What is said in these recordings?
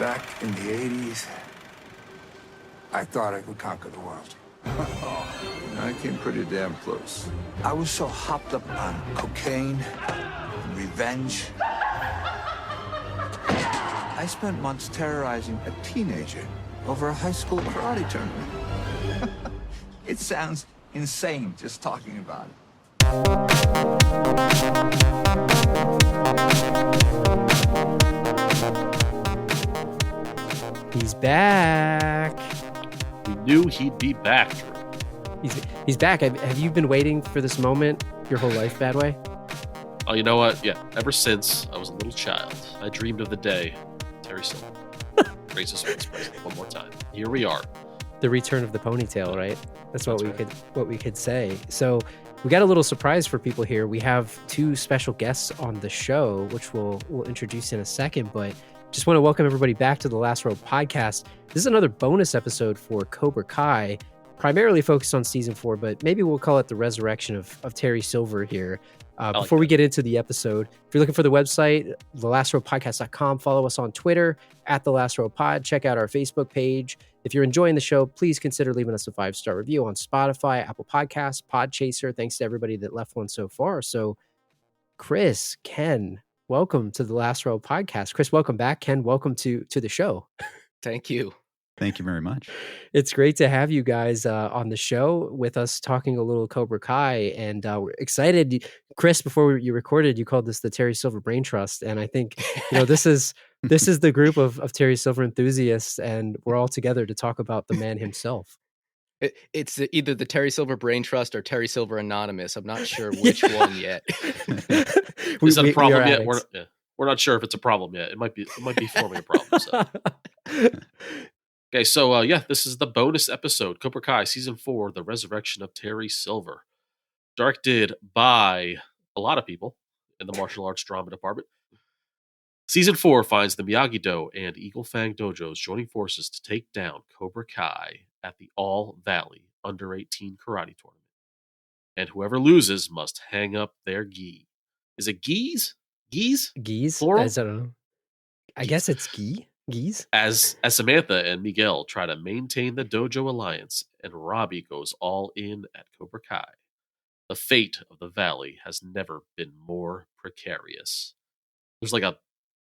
Back in the 80s, I thought I could conquer the world. I came pretty damn close. I was so hopped up on cocaine, revenge. I spent months terrorizing a teenager over a high school karate tournament. It sounds insane just talking about it. He's back. We knew he'd be back. He's back. Have you been waiting for this moment your whole life, Badway? Oh, you know what? Yeah, ever since I was a little child, I dreamed of the day Terry Silver graces Wings present one more time. Here we are. The return of the ponytail, right? That's what we could say. So we got a little surprise for people here. We have two special guests on the show, which we'll introduce in a second, but just want to welcome everybody back to the Last Row podcast. This is another bonus episode for Cobra Kai, primarily focused on season 4, but maybe we'll call it the resurrection of Terry Silver here. Before we get into the episode, if you're looking for the website, thelastrowpodcast.com, follow us on Twitter at The Last Row Pod. Check out our Facebook page. If you're enjoying the show, please consider leaving us a 5-star review on Spotify, Apple Podcasts, Podchaser. Thanks to everybody that left one so far. So, Chris, Ken, welcome to the Last Row podcast. Chris, welcome back. Ken, welcome to the show. Thank you. Thank you very much. It's great to have you guys on the show with us talking a little Cobra Kai, and we're excited. Chris, before you recorded, you called this the Terry Silver Brain Trust, and I think this is the group of Terry Silver enthusiasts, and we're all together to talk about the man himself. It's either the Terry Silver Brain Trust or Terry Silver Anonymous. I'm not sure which one yet. Is that a problem yet? We're not sure if it's a problem yet. It might be forming a problem. So. Okay, so this is the bonus episode, Cobra Kai Season 4, The Resurrection of Terry Silver. Directed by a lot of people in the martial arts drama department. Season 4 finds the Miyagi-Do and Eagle Fang dojos joining forces to take down Cobra Kai at the All Valley Under-18 Karate Tournament. And whoever loses must hang up their gi. Is it gis? Gis? Gis? Plural? I don't know. I guess it's gi. Geese? As Samantha and Miguel try to maintain the dojo alliance, and Robbie goes all in at Cobra Kai. The fate of the valley has never been more precarious. There's like a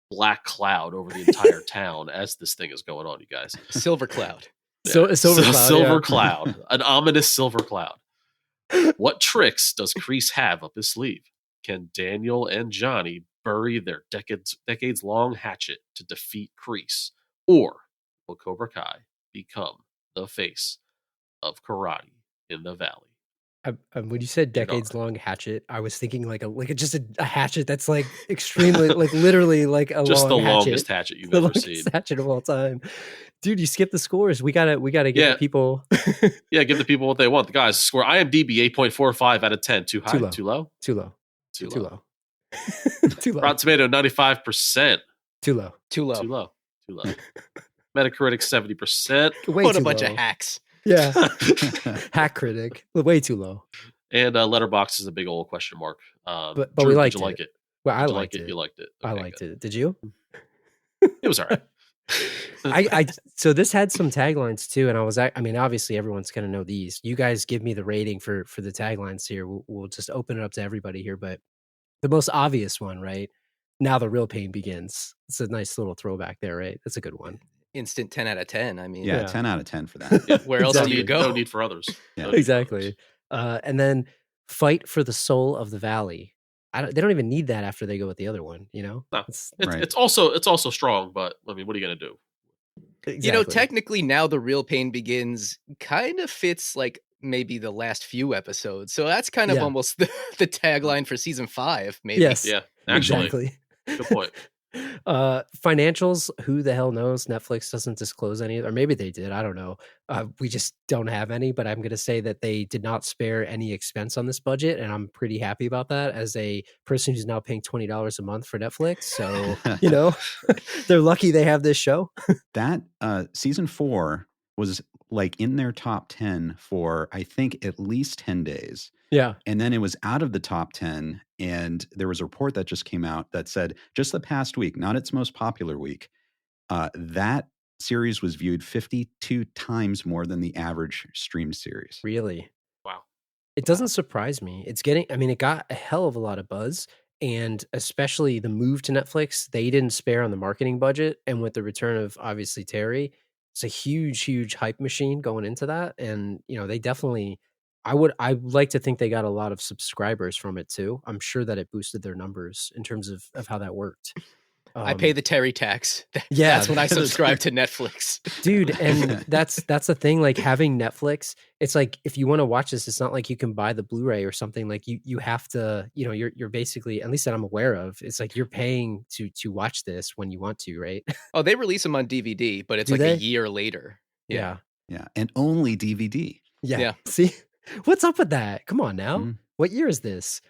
black cloud over the entire town as this thing is going on, you guys. Silver cloud. So a silver cloud. An ominous silver cloud. What tricks does Kreese have up his sleeve? Can Daniel and Johnny bury their decades-long hatchet to defeat Kreese? Or will Cobra Kai become the face of karate in the valley? When you said decades-long hatchet, I was thinking like just a hatchet that's like extremely, like literally like a just long the longest hatchet you've ever seen. Hatchet of all time. Dude, you skipped the scores. We gotta give the people. Yeah, give the people what they want. The guys score IMDb 8.45 out of 10. Too high? Too low? Too low. Too low. Too low. Rotten Tomato 95%. Too low. Metacritic 70%. What a bunch of hacks. Yeah. Hack critic. Way too low. And Letterboxd is a big old question mark. But Drew, we liked did you like it? Well, I liked it. You liked it. Okay, I liked it. Did you? It was all right. So this had some taglines too, and obviously everyone's gonna know these. You guys give me the rating for the taglines here. We'll just open it up to everybody here, but the most obvious one, right? Now the real pain begins. It's a nice little throwback there, right? That's a good one. Instant 10 out of 10. I mean, yeah. 10 out of 10 for that. Yeah. Where else do you go? No need for others. Yeah. Exactly. And then fight for the soul of the valley. They don't even need that after they go with the other one, No. It's also strong, but I mean, what are you gonna do? Exactly. Technically now the real pain begins kind of fits like maybe the last few episodes. So that's kind of almost the tagline for season 5, maybe. Yes. Yeah. Actually. Exactly. Good point. Financials, who the hell knows? Netflix doesn't disclose any, or maybe they did. I don't know. We just don't have any, but I'm going to say that they did not spare any expense on this budget. And I'm pretty happy about that as a person who's now paying $20 a month for Netflix. So, they're lucky they have this show. That season 4 was like in their top 10 for, I think, at least 10 days. Yeah. And then it was out of the top 10. And there was a report that just came out that said just the past week, not its most popular week, that series was viewed 52 times more than the average streamed series. Really? Wow. It doesn't surprise me. It got a hell of a lot of buzz, and especially the move to Netflix, they didn't spare on the marketing budget. And with the return of obviously Terry, it's a huge, huge hype machine going into that. And, they definitely, I like to think they got a lot of subscribers from it too. I'm sure that it boosted their numbers in terms of how that worked. I pay the Terry tax. Yeah, that's when I subscribe to Netflix, dude. And that's the thing. Like having Netflix, it's like if you want to watch this, it's not like you can buy the Blu-ray or something. Like you have to, you're basically, at least that I'm aware of. It's like you're paying to watch this when you want to, right? Oh, they release them on DVD, but it's a year later. Yeah, and only DVD. Yeah. See, what's up with that? Come on now. What year is this?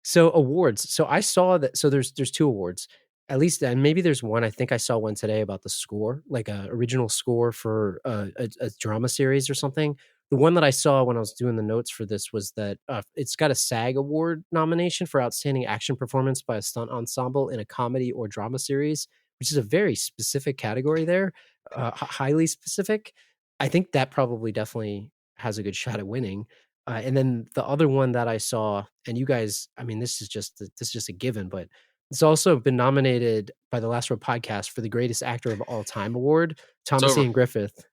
So awards. So I saw that. So there's 2 awards, at least, and maybe there's one. I think I saw one today about the score, like a original score for a drama series or something. The one that I saw when I was doing the notes for this was that it's got a SAG award nomination for outstanding action performance by a stunt ensemble in a comedy or drama series, which is a very specific category there, highly specific. I think that probably definitely has a good shot at winning. And then the other one that I saw, and you guys, I mean, this is just a given, but it's also been nominated by the Last Row Podcast for the Greatest Actor of All Time award, Thomas Ian Griffith.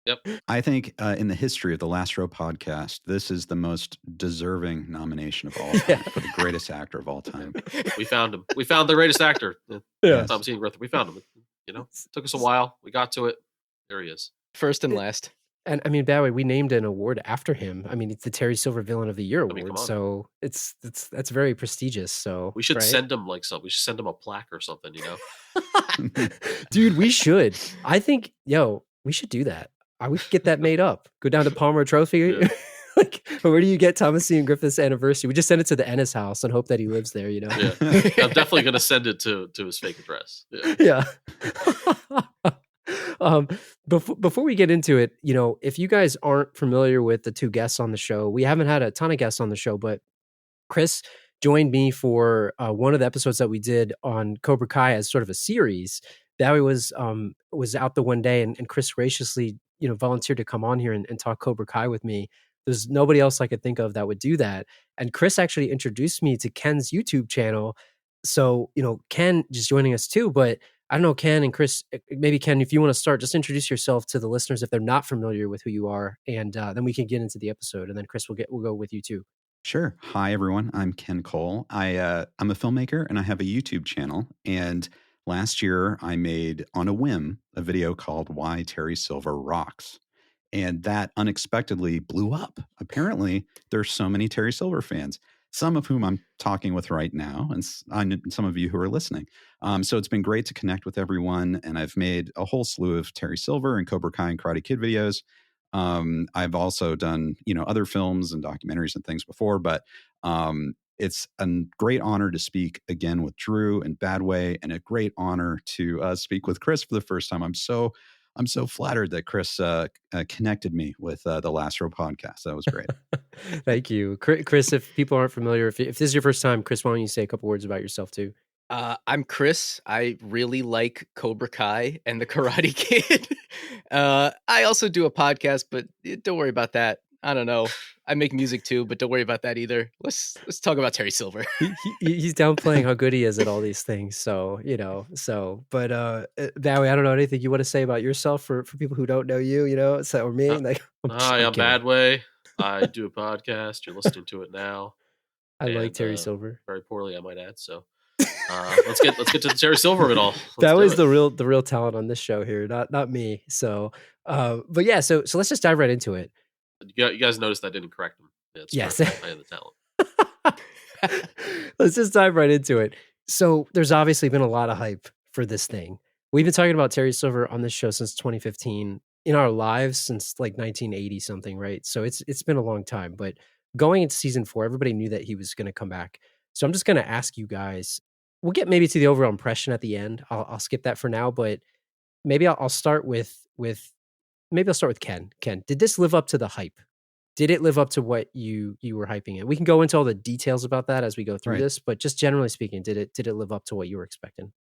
Yep. I think in the history of the Last Row Podcast, this is the most deserving nomination of all time for the greatest actor of all time. We found him. We found the greatest actor. Thomas Ian Griffith. We found him. It took us a while. We got to it. There he is. First and last. And I mean, Badway, we named an award after him. I mean, it's the Terry Silver Villain of the Year award, so that's very prestigious. So we should send him We should send him a plaque or something, Dude, we should. I think, we should do that. We could get that made up. Go down to Palmer Trophy. Yeah. Where do you get Thomas Ian Griffith's anniversary? We just send it to the Ennis house and hope that he lives there. Yeah, I'm definitely going to send it to his fake address. Yeah. Before we get into it, if you guys aren't familiar with the 2 guests on the show, we haven't had a ton of guests on the show, but Chris joined me for one of the episodes that we did on Cobra Kai as sort of a series. Bowie was out the one day, and Chris graciously, volunteered to come on here and talk Cobra Kai with me. There's nobody else I could think of that would do that. And Chris actually introduced me to Ken's YouTube channel. So, Ken just joining us too, but I don't know, Ken and Chris, maybe Ken, if you want to start, just introduce yourself to the listeners if they're not familiar with who you are, and then we can get into the episode. And then Chris, we'll go with you too. Sure. Hi, everyone. I'm Ken Cole. I'm a filmmaker and I have a YouTube channel. And last year I made, on a whim, a video called Why Terry Silver Rocks. And that unexpectedly blew up. Apparently, there's so many Terry Silver fans, some of whom I'm talking with right now, and some of you who are listening. So it's been great to connect with everyone, and I've made a whole slew of Terry Silver and Cobra Kai and Karate Kid videos. I've also done, other films and documentaries and things before, but it's a great honor to speak again with Drew and Badway, and a great honor to speak with Chris for the first time. I'm so flattered that Chris connected me with the Last Row Podcast. That was great. Thank you. Chris, if people aren't familiar, if this is your first time, Chris, why don't you say a couple words about yourself too? I'm Chris. I really like Cobra Kai and the Karate Kid. I also do a podcast, but don't worry about that. I don't know. I make music too, but don't worry about that either. Let's talk about Terry Silver. He's downplaying how good he is at all these things. So, but Bowie, I don't know anything you want to say about yourself for people who don't know you, or me. Hi, I'm Badway. I do a podcast. You're listening to it now. I like Terry Silver. Very poorly, I might add. So let's get to the Terry Silver of it all. That was the real talent on this show here, not me. So, but yeah, so let's just dive right into it. You guys noticed I didn't correct him. Yes. I had the talent. Let's just dive right into it. So there's obviously been a lot of hype for this thing. We've been talking about Terry Silver on this show since 2015, in our lives since like 1980 something, right? So it's been a long time, but going into season 4, everybody knew that he was going to come back. So I'm just going to ask you guys, we'll get maybe to the overall impression at the end. I'll skip that for now, but maybe I'll start with Ken. Ken, did this live up to the hype? Did it live up to what you were hyping it? We can go into all the details about that as we go through this, but just generally speaking, did it live up to what you were expecting?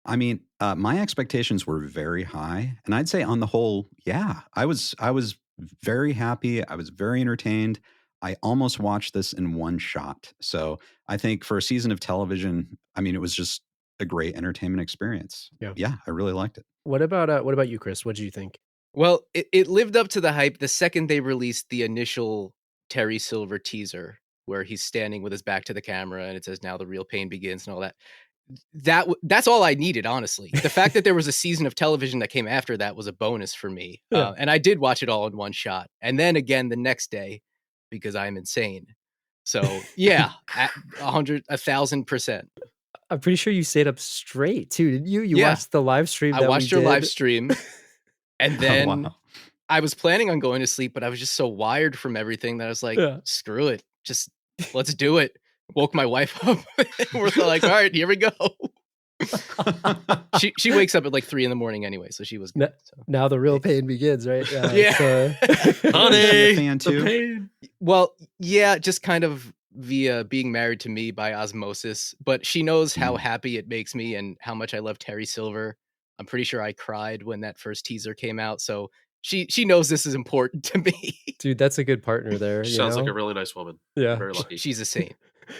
I mean, my expectations were very high, and I'd say on the whole, yeah, I was very happy. I was very entertained. I almost watched this in one shot. So I think for a season of television, I mean, it was just a great entertainment experience. Yeah, I really liked it. What about you, Chris? What did you think? Well, it lived up to the hype the second they released the initial Terry Silver teaser, where he's standing with his back to the camera and it says, "Now the real pain begins," and all that. That's all I needed, honestly. The fact that there was a season of television that came after that was a bonus for me. And I did watch it all in one shot. And then again the next day, because I'm insane. So yeah, 1,000%. I'm pretty sure you stayed up straight too, didn't you? You watched the live stream. I watched your live stream. And then I was planning on going to sleep, but I was just so wired from everything that I was like, screw it. Just let's do it. Woke my wife up. We're like, all right, here we go. she wakes up at like 3 a.m. anyway, so she was good. Now the real pain begins, right? Honey, the pain. Well, yeah, just kind of via being married to me by osmosis, but she knows how happy it makes me and how much I love Terry Silver. I'm pretty sure I cried when that first teaser came out, so she knows this is important to me. Dude, that's a good partner there. She sounds like a really nice woman. Yeah. Very lucky. She's a saint.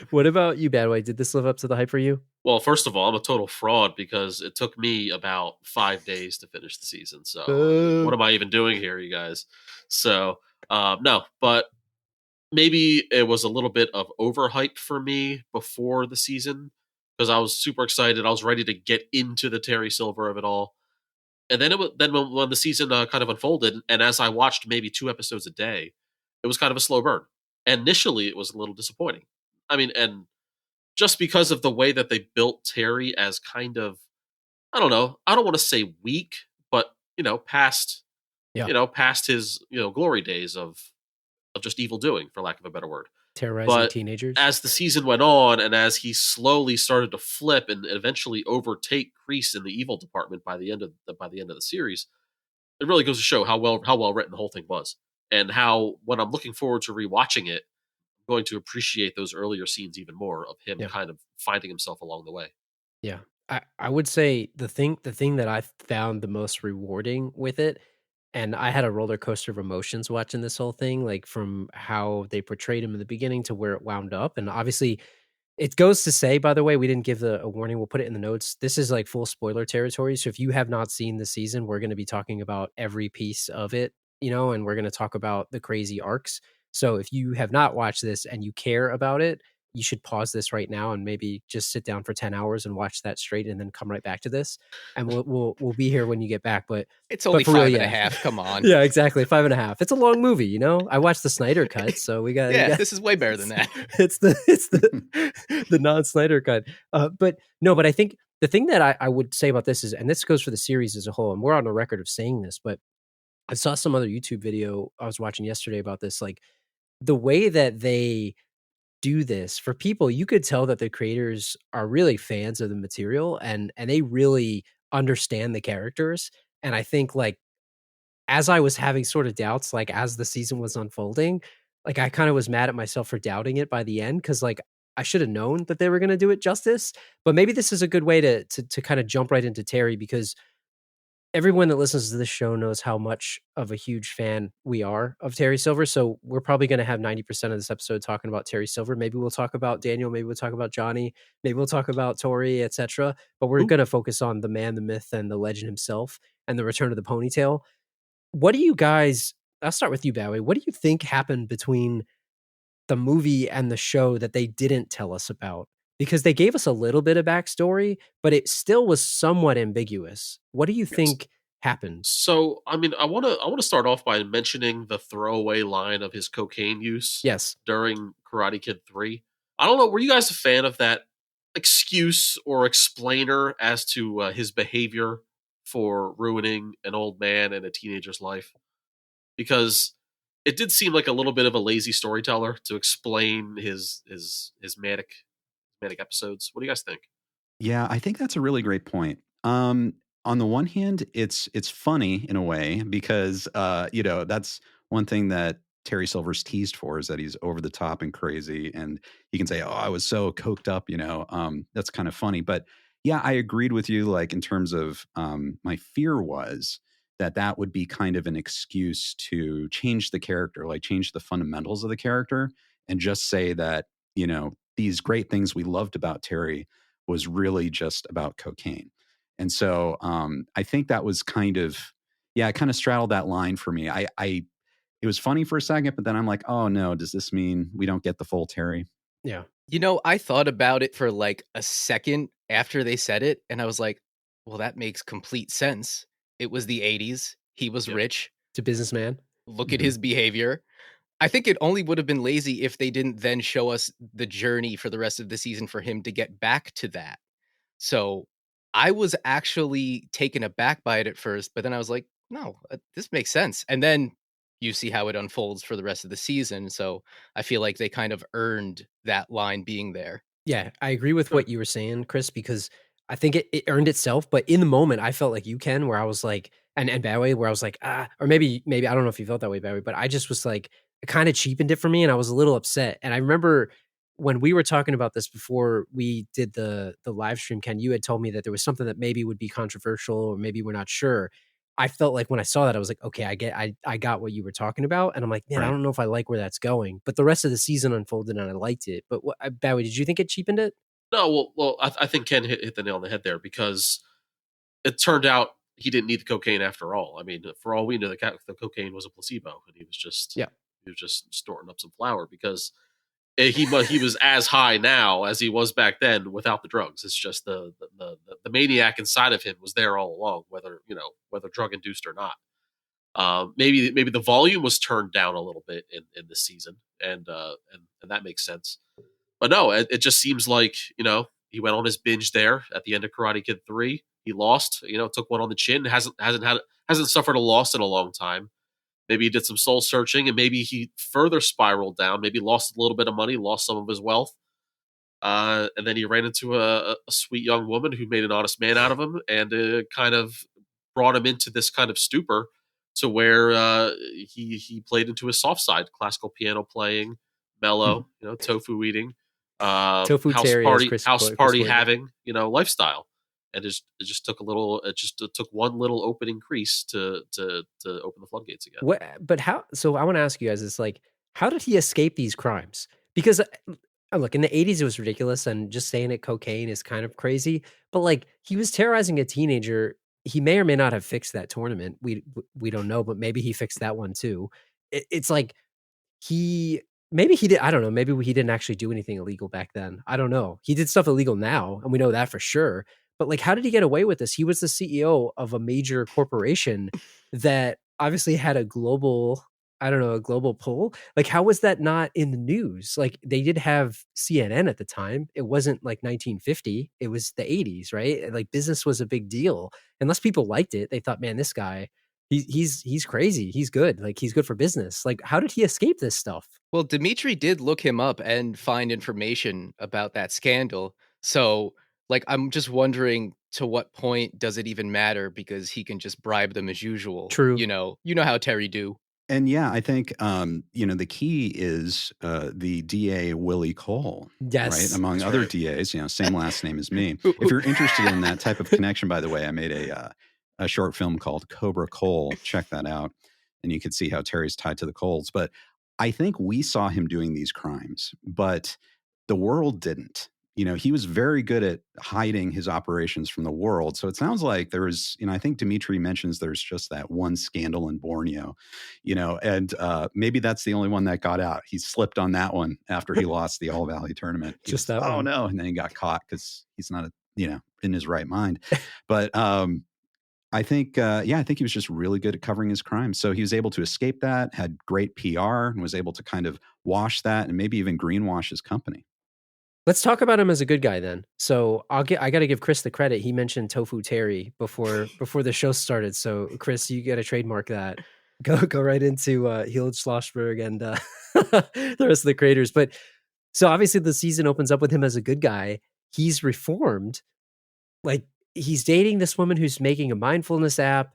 What about you, Badway? Did this live up to the hype for you? Well, first of all, I'm a total fraud because it took me about 5 days to finish the season. So what am I even doing here, you guys? So no, but maybe it was a little bit of overhype for me before the season because I was super excited. I was ready to get into the Terry Silver of it all. And then when the season kind of unfolded, and as I watched maybe 2 episodes a day, it was kind of a slow burn. And initially, it was a little disappointing. I mean, and just because of the way that they built Terry as kind of, I don't know, I don't want to say weak, but past his glory days of just evil doing, for lack of a better word. Terrorizing teenagers. As the season went on, and as he slowly started to flip and eventually overtake Kreese in the evil department by the end of the series, it really goes to show how well written the whole thing was, and how when I'm looking forward to rewatching it, I'm going to appreciate those earlier scenes even more of him kind of finding himself along the way. Yeah, I would say the thing that I found the most rewarding with it. And I had a roller coaster of emotions watching this whole thing, like from how they portrayed him in the beginning to where it wound up. And obviously, it goes to say, by the way, we didn't give a warning. We'll put it in the notes. This is like full spoiler territory. So if you have not seen the season, we're going to be talking about every piece of it, and we're going to talk about the crazy arcs. So if you have not watched this and you care about it, you should pause this right now and maybe just sit down for 10 hours and watch that straight and then come right back to this. And we'll be here when you get back. But it's only 5.5. Come on. Yeah, exactly. 5.5. It's a long movie, I watched the Snyder cut, so we got this is way better than that. It's the non-Snyder cut. But I think the thing that I would say about this is, and this goes for the series as a whole, and we're on a record of saying this, but I saw some other YouTube video I was watching yesterday about this, like the way that they do this for people, you could tell that the creators are really fans of the material and they really understand the characters. And I think like as I was having sort of doubts, like as the season was unfolding, like I kind of was mad at myself for doubting it by the end, because like I should have known that they were going to do it justice. But maybe this is a good way to kind of jump right into Terry, because everyone that listens to this show knows how much of a huge fan we are of Terry Silver. So we're probably going to have 90% of this episode talking about Terry Silver. Maybe we'll talk about Daniel. Maybe we'll talk about Johnny. Maybe we'll talk about Tori, etc. But we're going to focus on the man, the myth, and the legend himself, and the return of the ponytail. What do you guys, I'll start with you, Badway. What do you think happened between the movie and the show that they didn't tell us about? Because they gave us a little bit of backstory, but it still was somewhat ambiguous. What do you think happened? So, I mean, I want to start off by mentioning the throwaway line of his cocaine use. Yes. During Karate Kid 3. I don't know. Were you guys a fan of that excuse or explainer as to his behavior for ruining an old man and a teenager's life? Because it did seem like a little bit of a lazy storyteller to explain his manic episodes. What do you guys think? Yeah, I think that's a really great point. On the one hand, it's funny in a way because that's one thing that Terry Silver's teased for, is that he's over the top and crazy, and he can say, "Oh, I was so coked up," that's kind of funny. But Yeah, I agreed with you. Like in terms of my fear was that would be kind of an excuse to change the character, like change the fundamentals of the character, and just say that, you know, these great things we loved about Terry was really just about cocaine. And so I think that was kind of, yeah, it kind of straddled that line for me. It was funny for a second, but then I'm like, oh no, does this mean we don't get the full Terry? Yeah. You know, I thought about it for like a second after they said it, and I was like, well, that makes complete sense. It was the 80s. He was rich. It's a businessman. Look at his behavior. I think it only would have been lazy if they didn't then show us the journey for the rest of the season for him to get back to that. So I was actually taken aback by it at first, but then I was like, no, this makes sense. And then you see how it unfolds for the rest of the season. So I feel like they kind of earned that line being there. Yeah, I agree with what you were saying, Chris, because I think it earned itself. But in the moment, I felt like you, Ken, where I was like, and Badway, where I was like, or maybe I don't know if you felt that way, Badway, but I just was like, it kind of cheapened it for me, and I was a little upset. And I remember when we were talking about this before we did the live stream, Ken, you had told me that there was something that maybe would be controversial, or maybe we're not sure. I felt like when I saw that, I was like, okay, I got what you were talking about. And I'm like, man, I don't know if I like where that's going. But the rest of the season unfolded and I liked it. But Bowie, did you think it cheapened it? No, well, I think Ken hit the nail on the head there, because it turned out he didn't need the cocaine after all. I mean, for all we know, the cocaine was a placebo, and he was just snorting up some flour, because he was as high now as he was back then without the drugs. It's just the maniac inside of him was there all along, whether drug induced or not. Maybe the volume was turned down a little bit in this season, and that makes sense. But no, it just seems like, he went on his binge there at the end of Karate Kid 3. He lost, took one on the chin. Hasn't suffered a loss in a long time. Maybe he did some soul searching, and maybe he further spiraled down. Maybe lost a little bit of money, lost some of his wealth. And then he ran into a sweet young woman who made an honest man out of him, and kind of brought him into this kind of stupor to where he played into his soft side, classical piano playing, mellow, tofu eating, tofu house party having, lifestyle. And it just took took one little opening crease to open the floodgates again. But how? So I want to ask you guys: it's like, how did he escape these crimes? Because look, in the 80s it was ridiculous, and just saying it cocaine is kind of crazy. But like, he was terrorizing a teenager. He may or may not have fixed that tournament. We don't know, but maybe he fixed that one too. It's like maybe he did. I don't know. Maybe he didn't actually do anything illegal back then. I don't know. He did stuff illegal now, and we know that for sure. But like, how did he get away with this? He was the CEO of a major corporation that obviously had a global pull. Like, how was that not in the news? Like, they did have CNN at the time. It wasn't like 1950. It was the 80s, right? Like, business was a big deal. Unless people liked it, they thought, man, this guy, he's crazy. He's good. Like, he's good for business. Like, how did he escape this stuff? Well, Dimitri did look him up and find information about that scandal. So, like, I'm just wondering, to what point does it even matter? Because he can just bribe them as usual. True. You know how Terry do. And yeah, I think, the key is the DA Willie Cole, yes, right? Among other right. DAs, same last name as me. If you're interested in that type of connection, by the way, I made a short film called Cobra Cole. Check that out. And you can see how Terry's tied to the Coles. But I think we saw him doing these crimes, but the world didn't. He was very good at hiding his operations from the world. So it sounds like there was, I think Dimitri mentions there's just that one scandal in Borneo, and maybe that's the only one that got out. He slipped on that one after he lost the All Valley tournament. Just that one. Oh no. And then he got caught because he's not, in his right mind. But I think he was just really good at covering his crimes. So he was able to escape that, had great PR, and was able to kind of wash that and maybe even greenwash his company. Let's talk about him as a good guy then. So I got to give Chris the credit. He mentioned Tofu Terry before the show started. So Chris, you got to trademark that. Go right into Held Schlossberg and the rest of the creators. But so obviously the season opens up with him as a good guy. He's reformed. Like, he's dating this woman who's making a mindfulness app.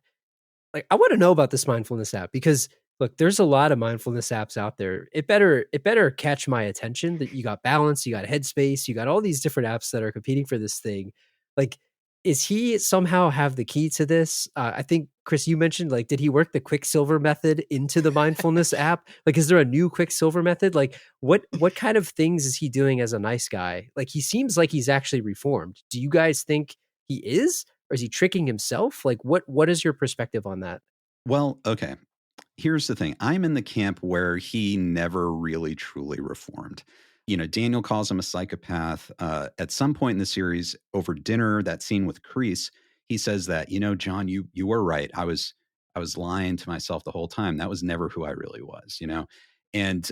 Like, I want to know about this mindfulness app, because look, there's a lot of mindfulness apps out there. It better catch my attention. That you got Balance, you got Headspace, you got all these different apps that are competing for this thing. Like, is he somehow have the key to this? I think, Chris, you mentioned, like, did he work the Quicksilver method into the mindfulness app? Like, is there a new Quicksilver method? Like, what kind of things is he doing as a nice guy? Like, he seems like he's actually reformed. Do you guys think he is? Or is he tricking himself? Like, what is your perspective on that? Well, okay. Here's the thing. I'm in the camp where he never really truly reformed. Daniel calls him a psychopath. At some point in the series, over dinner, that scene with Kreese, he says that, John, you were right. I was lying to myself the whole time. That was never who I really was, And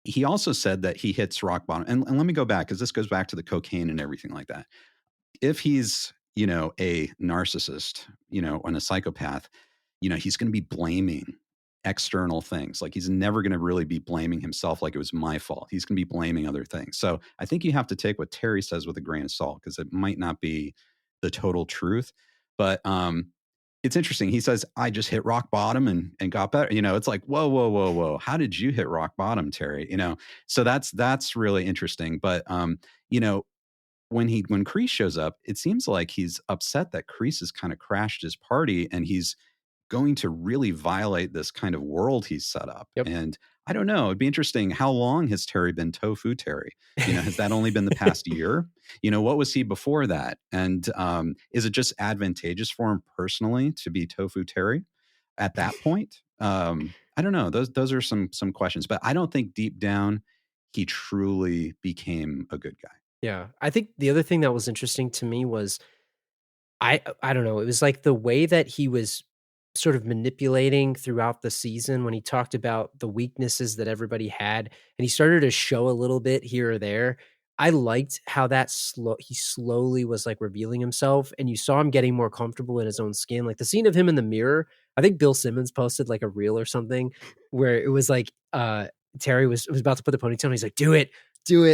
he also said that he hits rock bottom. And let me go back, because this goes back to the cocaine and everything like that. If he's, a narcissist, and a psychopath, he's going to be blaming external things. Like, he's never going to really be blaming himself like it was my fault. He's going to be blaming other things. So I think you have to take what Terry says with a grain of salt, because it might not be the total truth. But it's interesting. He says, I just hit rock bottom and got better. It's like, whoa, whoa, whoa, whoa. How did you hit rock bottom, Terry? So that's really interesting. But when Kreese shows up, it seems like he's upset that Kreese has kind of crashed his party, and he's going to really violate this kind of world he's set up. Yep. And I don't know, it'd be interesting. How long has Terry been Tofu Terry? Has that only been the past year? What was he before that? And is it just advantageous for him personally to be Tofu Terry at that point? I don't know. Those are some questions, but I don't think deep down he truly became a good guy. Yeah. I think the other thing that was interesting to me was I don't know, it was like the way that he was sort of manipulating throughout the season when he talked about the weaknesses that everybody had, and he started to show a little bit here or there. I liked how that he slowly was like revealing himself, and you saw him getting more comfortable in his own skin. Like the scene of him in the mirror, I think Bill Simmons posted like a reel or something where it was like Terry was about to put the ponytail on. He's like, do it.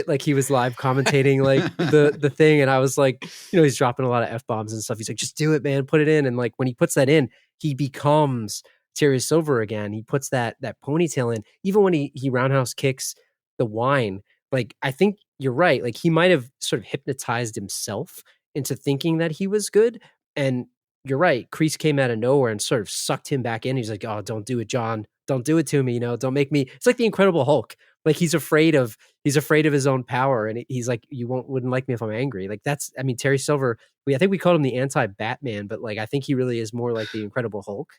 Like he was live commentating like the thing. And I was like, he's dropping a lot of F-bombs and stuff. He's like, just do it, man. Put it in. And like, when he puts that in, he becomes Terry Silver again. He puts that ponytail in, even when he roundhouse kicks the wine. Like, I think you're right. Like, he might've sort of hypnotized himself into thinking that he was good. And you're right. Kreese came out of nowhere and sort of sucked him back in. He's like, oh, don't do it, John. Don't do it to me. Don't make me. It's like the Incredible Hulk. Like he's afraid of his own power, and he's like, you wouldn't like me if I'm angry. Like Terry Silver. I think we called him the anti-Batman, but like I think he really is more like the Incredible Hulk.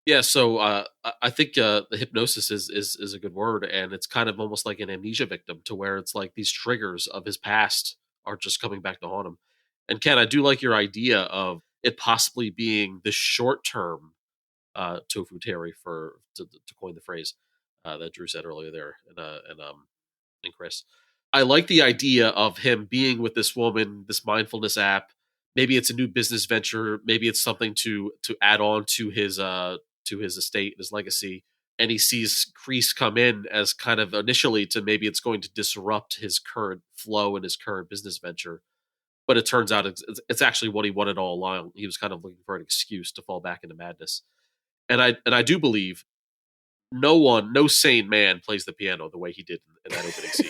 Yeah. So I think the hypnosis is a good word, and it's kind of almost like an amnesia victim, to where it's like these triggers of his past are just coming back to haunt him. And Ken, I do like your idea of it possibly being the short term Tofu Terry, to coin the phrase that Drew said earlier there, and Chris. I like the idea of him being with this woman, this mindfulness app. Maybe it's a new business venture. Maybe it's something to add on to his estate, his legacy. And he sees Kreese come in as kind of initially to maybe it's going to disrupt his current flow and his current business venture. But it turns out it's actually what he wanted all along. He was kind of looking for an excuse to fall back into madness. And I do believe no sane man plays the piano the way he did in that opening scene.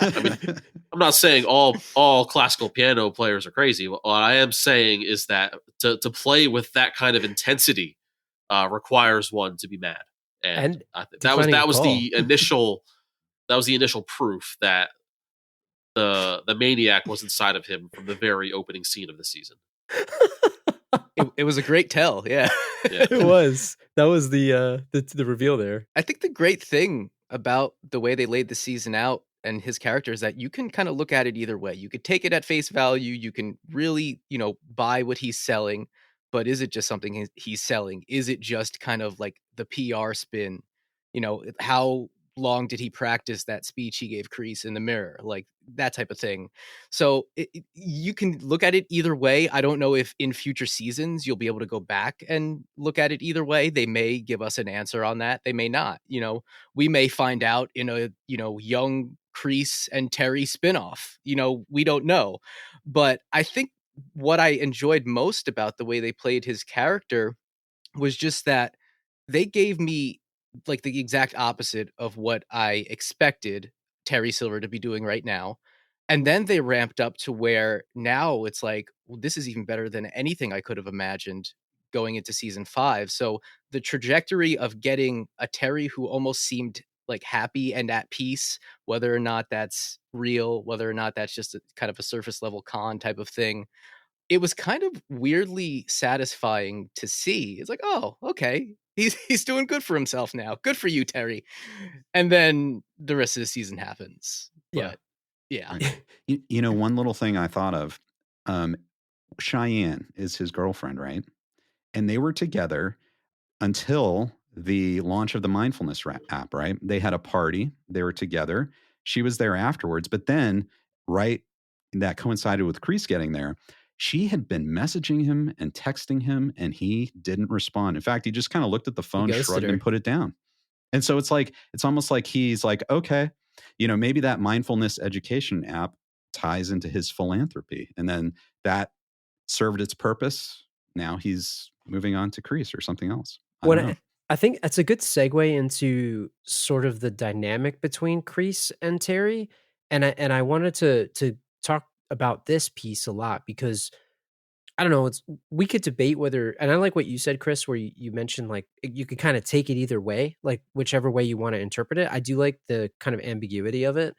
I mean, I'm not saying all classical piano players are crazy. What I am saying is that to play with that kind of intensity requires one to be mad. And I think that was the initial proof that the maniac was inside of him from the very opening scene of the season. It was a great tell. Yeah. It was. That was the reveal there. I think the great thing about the way they laid the season out and his character is that you can kind of look at it either way. You could take it at face value. You can really, buy what he's selling, but is it just something he's selling? Is it just kind of like the PR spin? How long did he practice that speech he gave Kreese in the mirror? Like that type of thing. So you can look at it either way. I don't know if in future seasons you'll be able to go back and look at it either way. They may give us an answer on that. They may not. We may find out in a, young Kreese and Terry spinoff. We don't know. But I think what I enjoyed most about the way they played his character was just that they gave me like the exact opposite of what I expected Terry Silver to be doing right now. And then they ramped up to where now it's like, well, this is even better than anything I could have imagined going into season 5. So the trajectory of getting a Terry who almost seemed like happy and at peace, whether or not that's real, whether or not that's just a kind of a surface level con type of thing, it was kind of weirdly satisfying to see. It's like, oh, okay, he's doing good for himself now. Good for you, Terry. And then the rest of the season happens. But yeah. Right. You know, one little thing I thought of, Cheyenne is his girlfriend, right? And they were together until the launch of the mindfulness app, right? They had a party, they were together. She was there afterwards, but then, right, that coincided with Kreese getting there. She had been messaging him and texting him, and he didn't respond. In fact, he just kind of looked at the phone, shrugged, and put it down. And so it's like, it's almost like he's like, okay, you know, maybe that mindfulness education app ties into his philanthropy. And then that served its purpose. Now he's moving on to Kreese or something else. I think that's a good segue into sort of the dynamic between Kreese and Terry. And I wanted to talk about this piece a lot because I don't know, we could debate whether, and I like what you said, Chris, where you mentioned like you could kind of take it either way, like whichever way you want to interpret it. I do like the kind of ambiguity of it.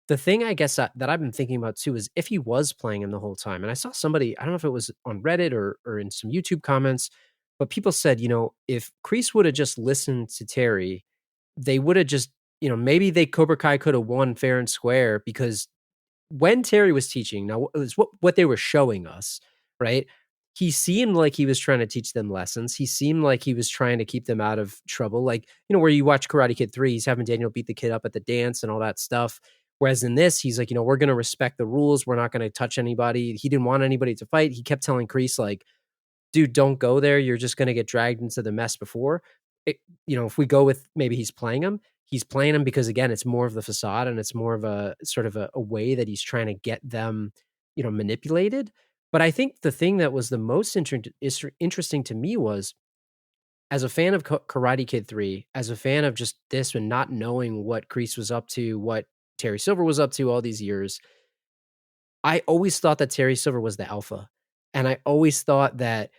The thing I guess that I've been thinking about too is if he was playing him the whole time, and I saw somebody, I don't know if it was on Reddit or in some YouTube comments, but people said, you know, if Kreese would have just listened to Terry, they would have just, you know, maybe Cobra Kai could have won fair and square because when Terry was teaching, now it was what they were showing us, right? He seemed like he was trying to teach them lessons. He seemed like he was trying to keep them out of trouble. Like, you know, where you watch Karate Kid 3, he's having Daniel beat the kid up at the dance and all that stuff. Whereas in this, he's like, you know, we're going to respect the rules. We're not going to touch anybody. He didn't want anybody to fight. He kept telling Kreese, like, dude, don't go there. You're just going to get dragged into the mess before. You know, if we go with maybe he's playing him because, again, it's more of the facade and it's more of a sort of a way that he's trying to get them, you know, manipulated. But I think the thing that was the most interesting to me was, as a fan of Karate Kid 3, as a fan of just this and not knowing what Kreese was up to, what Terry Silver was up to all these years, I always thought that Terry Silver was the alpha. And I always thought that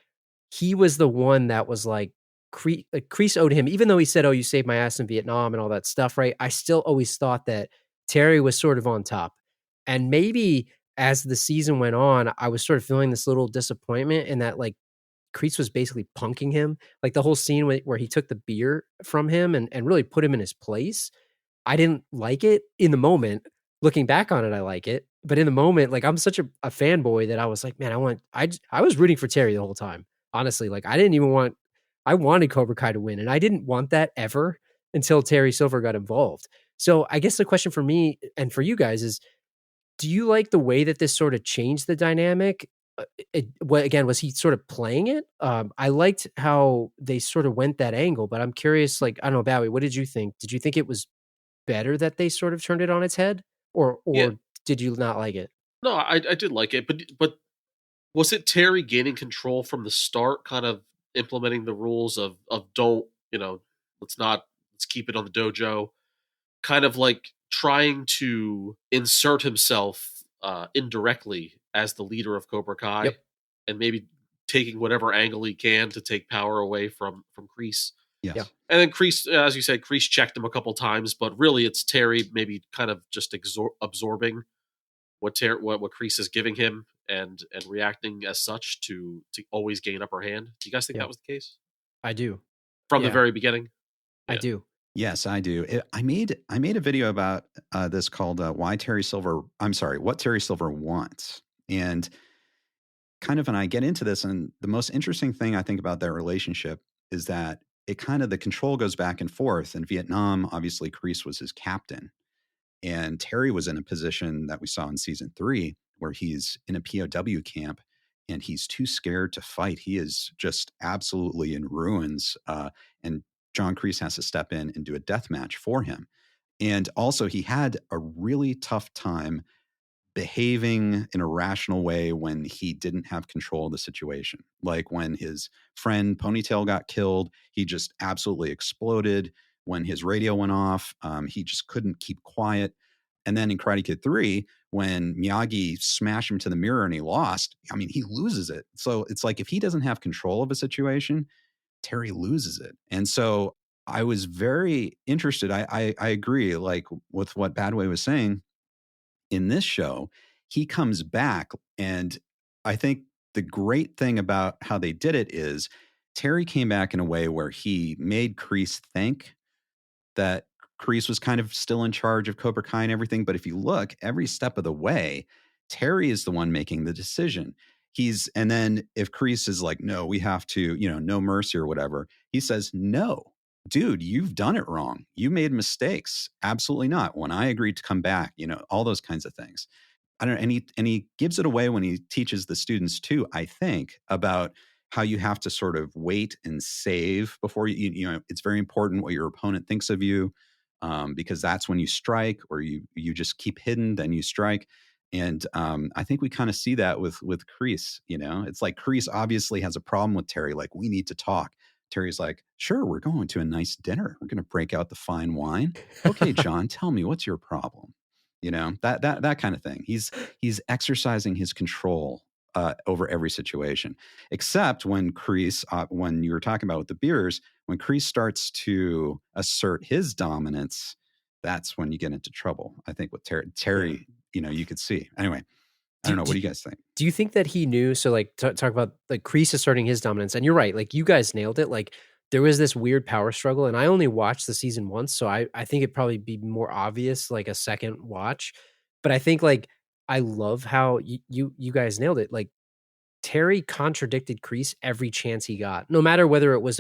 he was the one that was like, Kreese owed him, even though he said, oh, you saved my ass in Vietnam and all that stuff, right? I still always thought that Terry was sort of on top. And maybe as the season went on, I was sort of feeling this little disappointment in that, like, Kreese was basically punking him. Like the whole scene where he took the beer from him and really put him in his place. I didn't like it in the moment. Looking back on it, I like it. But in the moment, like, I'm such a fanboy that I was like, man, I was rooting for Terry the whole time. Honestly, like, I wanted Cobra Kai to win. And I didn't want that ever until Terry Silver got involved. So I guess the question for me and for you guys is, do you like the way that this sort of changed the dynamic? Was he sort of playing it? I liked how they sort of went that angle, but I'm curious, like, I don't know, Badway, what did you think? Did you think it was better that they sort of turned it on its head, or did you not like it? No, I did like it, but was it Terry gaining control from the start, kind of implementing the rules of don't, you know, let's keep it on the dojo, kind of like trying to insert himself indirectly as the leader of Cobra Kai, and maybe taking whatever angle he can to take power away from Kreese. Yes. Yeah. And then Kreese, as you said, Kreese checked him a couple times, but really it's Terry maybe kind of just absorbing what Kreese is giving him and reacting as such to always gain upper hand. Do you guys think that was the case? I do. From the very beginning? Yeah. I do. Yes, I do. I made a video about this called what Terry Silver wants. And kind of, and I get into this, and the most interesting thing I think about their relationship is that it kind of, the control goes back and forth. In Vietnam, obviously, Kreese was his captain. And Terry was in a position that we saw in season 3 where he's in a POW camp and he's too scared to fight. He is just absolutely in ruins. And John Kreese has to step in and do a death match for him. And also he had a really tough time behaving in a rational way when he didn't have control of the situation. Like when his friend Ponytail got killed, he just absolutely exploded. When his radio went off, he just couldn't keep quiet. And then in Karate Kid 3, when Miyagi smashed him to the mirror and he lost, I mean, he loses it. So it's like if he doesn't have control of a situation, Terry loses it. And so I was very interested. I agree, like with what Badway was saying. In this show, he comes back, and I think the great thing about how they did it is Terry came back in a way where he made Kreese think that Kreese was kind of still in charge of Cobra Kai and everything. But if you look, every step of the way, Terry is the one making the decision. And then if Kreese is like, no, we have to, no mercy or whatever, he says, no, dude, you've done it wrong. You made mistakes. Absolutely not. When I agreed to come back, all those kinds of things. I don't know. And he gives it away when he teaches the students too, I think, about how you have to sort of wait and save before it's very important what your opponent thinks of you, because that's when you strike, or you just keep hidden, then you strike. And I think we kind of see that with Kreese. It's like Kreese obviously has a problem with Terry. Like, we need to talk. Terry's like, sure, we're going to a nice dinner. We're going to break out the fine wine. Okay, John, tell me, what's your problem? That kind of thing. He's exercising his control over every situation, except when Kreese, when you were talking about with the beers, when Kreese starts to assert his dominance, that's when you get into trouble. I think with Terry, you could see. Anyway, I don't know. What do you guys think? Do you think that he knew? So like talk about like Kreese asserting his dominance, and you're right. Like you guys nailed it. Like there was this weird power struggle, and I only watched the season once, so I think it'd probably be more obvious like a second watch. But I think like I love how you guys nailed it. Like Terry contradicted Kreese every chance he got, no matter whether it was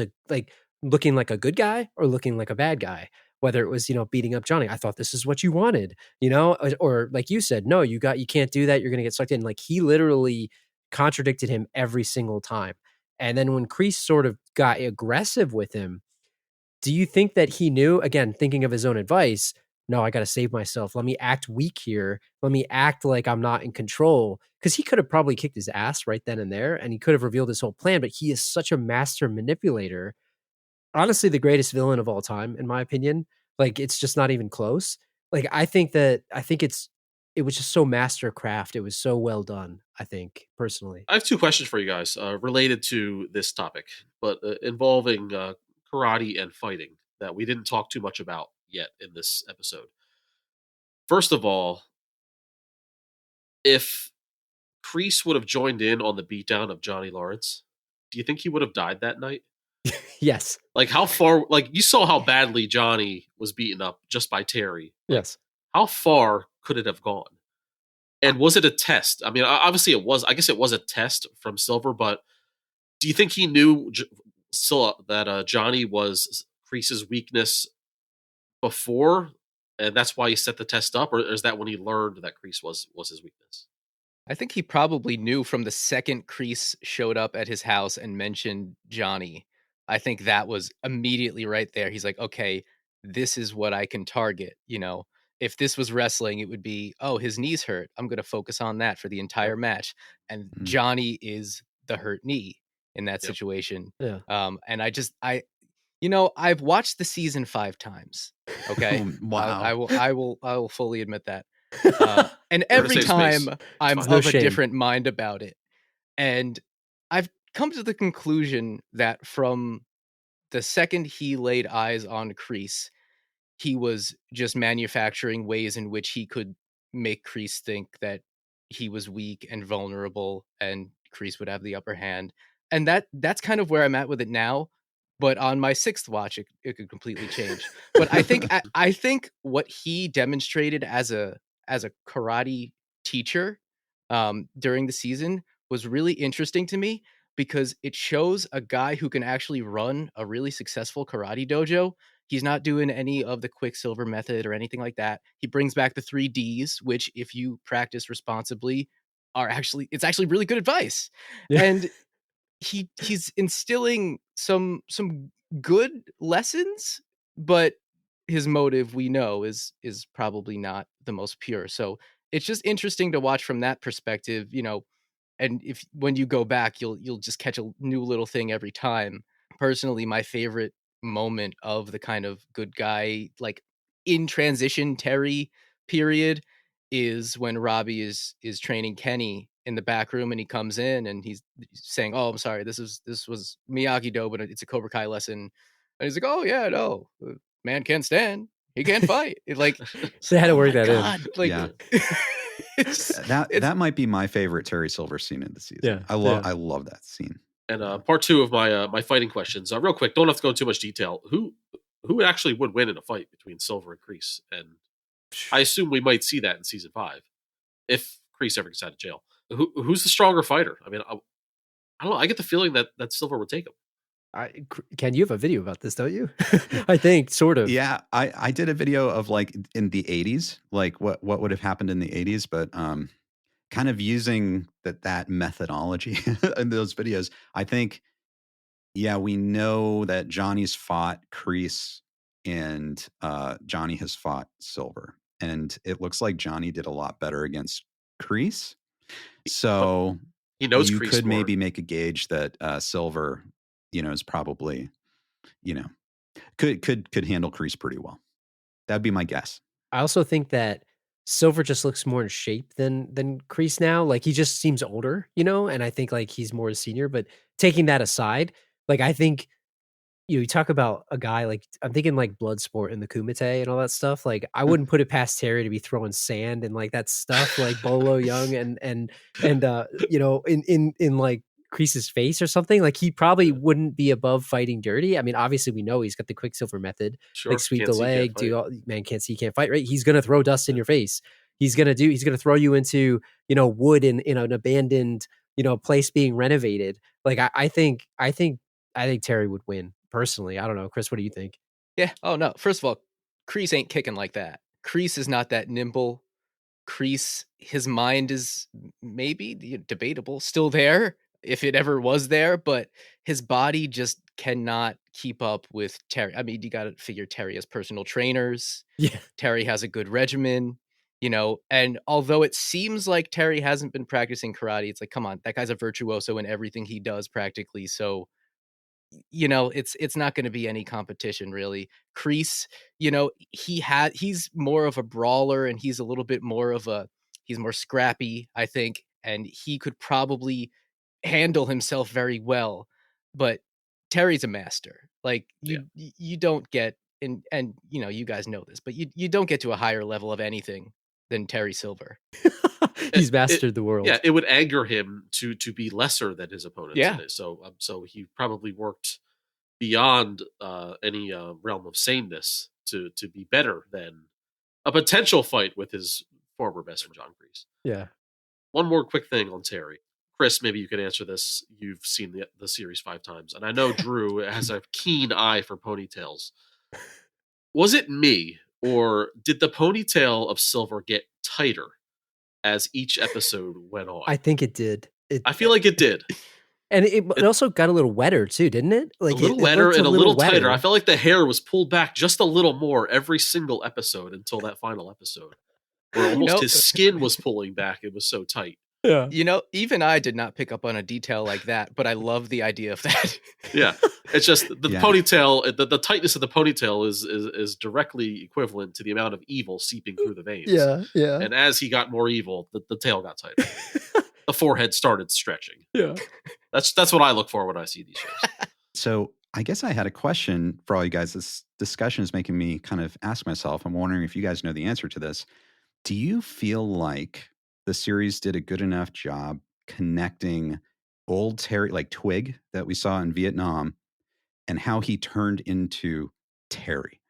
looking like a good guy or looking like a bad guy. Whether it was, beating up Johnny, I thought this is what you wanted, or like you said, no, you can't do that. You're going to get sucked in. Like he literally contradicted him every single time. And then when Kreese sort of got aggressive with him, do you think that he knew, again, thinking of his own advice, no, I got to save myself. Let me act weak here. Let me act like I'm not in control. Because he could have probably kicked his ass right then and there, and he could have revealed his whole plan, but he is such a master manipulator. Honestly, the greatest villain of all time, in my opinion. Like, it's just not even close. Like, I think it was just so mastercraft. It was so well done, I think, personally. I have two questions for you guys related to this topic, but involving karate and fighting that we didn't talk too much about yet in this episode. First of all, if Kreese would have joined in on the beatdown of Johnny Lawrence, do you think he would have died that night? Yes. Like how far, like you saw how badly Johnny was beaten up just by Terry. Yes. How far could it have gone? And was it a test? I mean, obviously it was, I guess it was a test from Silver, but do you think he knew still that Johnny was Kreese's weakness before, and that's why he set the test up, or is that when he learned that Kreese was his weakness? I think he probably knew from the second Kreese showed up at his house and mentioned Johnny. I think that was immediately right there. He's like, okay, this is what I can target. If this was wrestling, it would be, oh, his knee's hurt. I'm going to focus on that for the entire match. And Johnny is the hurt knee in that situation. Yeah. And I've watched the season 5 times. Okay. Wow. I will fully admit that. And every time I'm of a different mind about it. And I've come to the conclusion that from the second he laid eyes on Kreese, he was just manufacturing ways in which he could make Kreese think that he was weak and vulnerable and Kreese would have the upper hand. And that's kind of where I'm at with it now. But on my 6th watch, it could completely change. But I think what he demonstrated as a karate teacher during the season was really interesting to me, because it shows a guy who can actually run a really successful karate dojo. He's not doing any of the Quicksilver method or anything like that. He brings back the 3 Ds, which if you practice responsibly it's actually really good advice. Yeah. And he's instilling some good lessons, but his motive, we know, is probably not the most pure. So it's just interesting to watch from that perspective, and when you go back, you'll just catch a new little thing every time. Personally, my favorite moment of the kind of good guy, like in transition Terry period is when Robbie is training Kenny in the back room, and he comes in and he's saying, "Oh, I'm sorry, this was Miyagi-Do, but it's a Cobra Kai lesson." And he's like, "Oh yeah, no, man can't stand, he can't fight." Like they had to work that in. Like, yeah. That might be my favorite Terry Silver scene in the season. Yeah, I love that scene. And part two of my my fighting questions, real quick. Don't have to go into too much detail. Who actually would win in a fight between Silver and Kreese? And I assume we might see that in season 5, if Kreese ever gets out of jail. Who's the stronger fighter? I mean, I don't know. I get the feeling that Silver would take him. Ken, you have a video about this, don't you? I think, sort of. Yeah, I did a video of like in the 80s, like what would have happened in the 80s, but kind of using that methodology in those videos. I think, yeah, we know that Johnny's fought Kreese and Johnny has fought Silver. And it looks like Johnny did a lot better against Kreese. So he knows you Kreese could more. maybe make a gauge that Silver, is probably, could handle Kreese pretty well. That'd be my guess. I also think that Silver just looks more in shape than Kreese now. Like he just seems older, and I think like he's more senior. But taking that aside, like I think you talk about a guy like I'm thinking like Bloodsport and the Kumite and all that stuff. Like I wouldn't put it past Terry to be throwing sand and like that stuff like Bolo Young and in like Kreese's face or something. Like he probably wouldn't be above fighting dirty. I mean, obviously we know he's got the Quicksilver method, Sure, like sweep the leg, man can't see, can't fight. Right? He's gonna throw dust in your face. He's gonna throw you into wood in an abandoned place being renovated. Like I think Terry would win. Personally, I don't know. Chris, what do you think? Yeah. Oh, no. First of all, Kreese ain't kicking like that. Kreese is not that nimble. Kreese, his mind is maybe debatable, still there if it ever was there, but his body just cannot keep up with Terry. I mean, you got to figure Terry has personal trainers. Yeah. Terry has a good regimen, and although it seems like Terry hasn't been practicing karate, it's like, come on, that guy's a virtuoso in everything he does practically. So, it's not going to be any competition really. Kreese, he's more of a brawler and he's a little bit more he's more scrappy, I think, and he could probably handle himself very well. But Terry's a master. Like you don't get and you guys know this, but you don't get to a higher level of anything than Terry Silver. He's mastered the world. Yeah, it would anger him to be lesser than his opponents. Yeah. So he probably worked beyond any realm of saneness to be better than a potential fight with his former best friend John Kreese. Yeah. One more quick thing on Terry. Chris, maybe you can answer this. You've seen the series 5 times, and I know Drew has a keen eye for ponytails. Was it me, or did the ponytail of Silver get tighter as each episode went on? I think it did. I feel like it did. And it also got a little wetter too, didn't it? Like a little wetter and a little tighter. I felt like the hair was pulled back just a little more every single episode until that final episode, where almost his skin was pulling back. It was so tight. Yeah. Even I did not pick up on a detail like that, but I love the idea of that. Yeah. It's just the ponytail, the tightness of the ponytail is directly equivalent to the amount of evil seeping through the veins. Yeah. Yeah. And as he got more evil, the tail got tighter. The forehead started stretching. Yeah. That's what I look for when I see these shows. So I guess I had a question for all you guys. This discussion is making me kind of ask myself, I'm wondering if you guys know the answer to this. Do you feel like the series did a good enough job connecting old Terry, like Twig that we saw in Vietnam, and how he turned into Terry?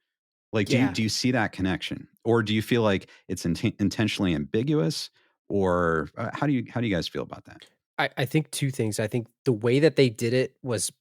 Like, do you see that connection? Or do you feel like it's intentionally ambiguous? Or how do you guys feel about that? I think two things. I think the way that they did it was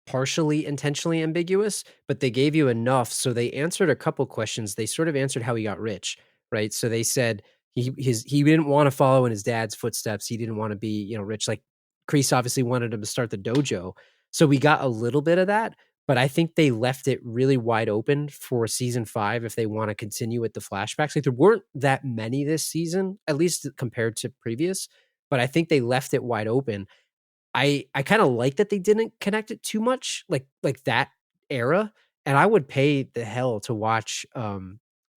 partially intentionally ambiguous, but they gave you enough. So they answered a couple questions. They sort of answered how he got rich, right? So they said he didn't want to follow in his dad's footsteps. He didn't want to be, rich. Like Kreese obviously wanted him to start the dojo. So we got a little bit of that, but I think they left it really wide open for season 5 if they want to continue with the flashbacks. Like there weren't that many this season, at least compared to previous, but I think they left it wide open. I kind of like that they didn't connect it too much, like that era. And I would pay the hell to watch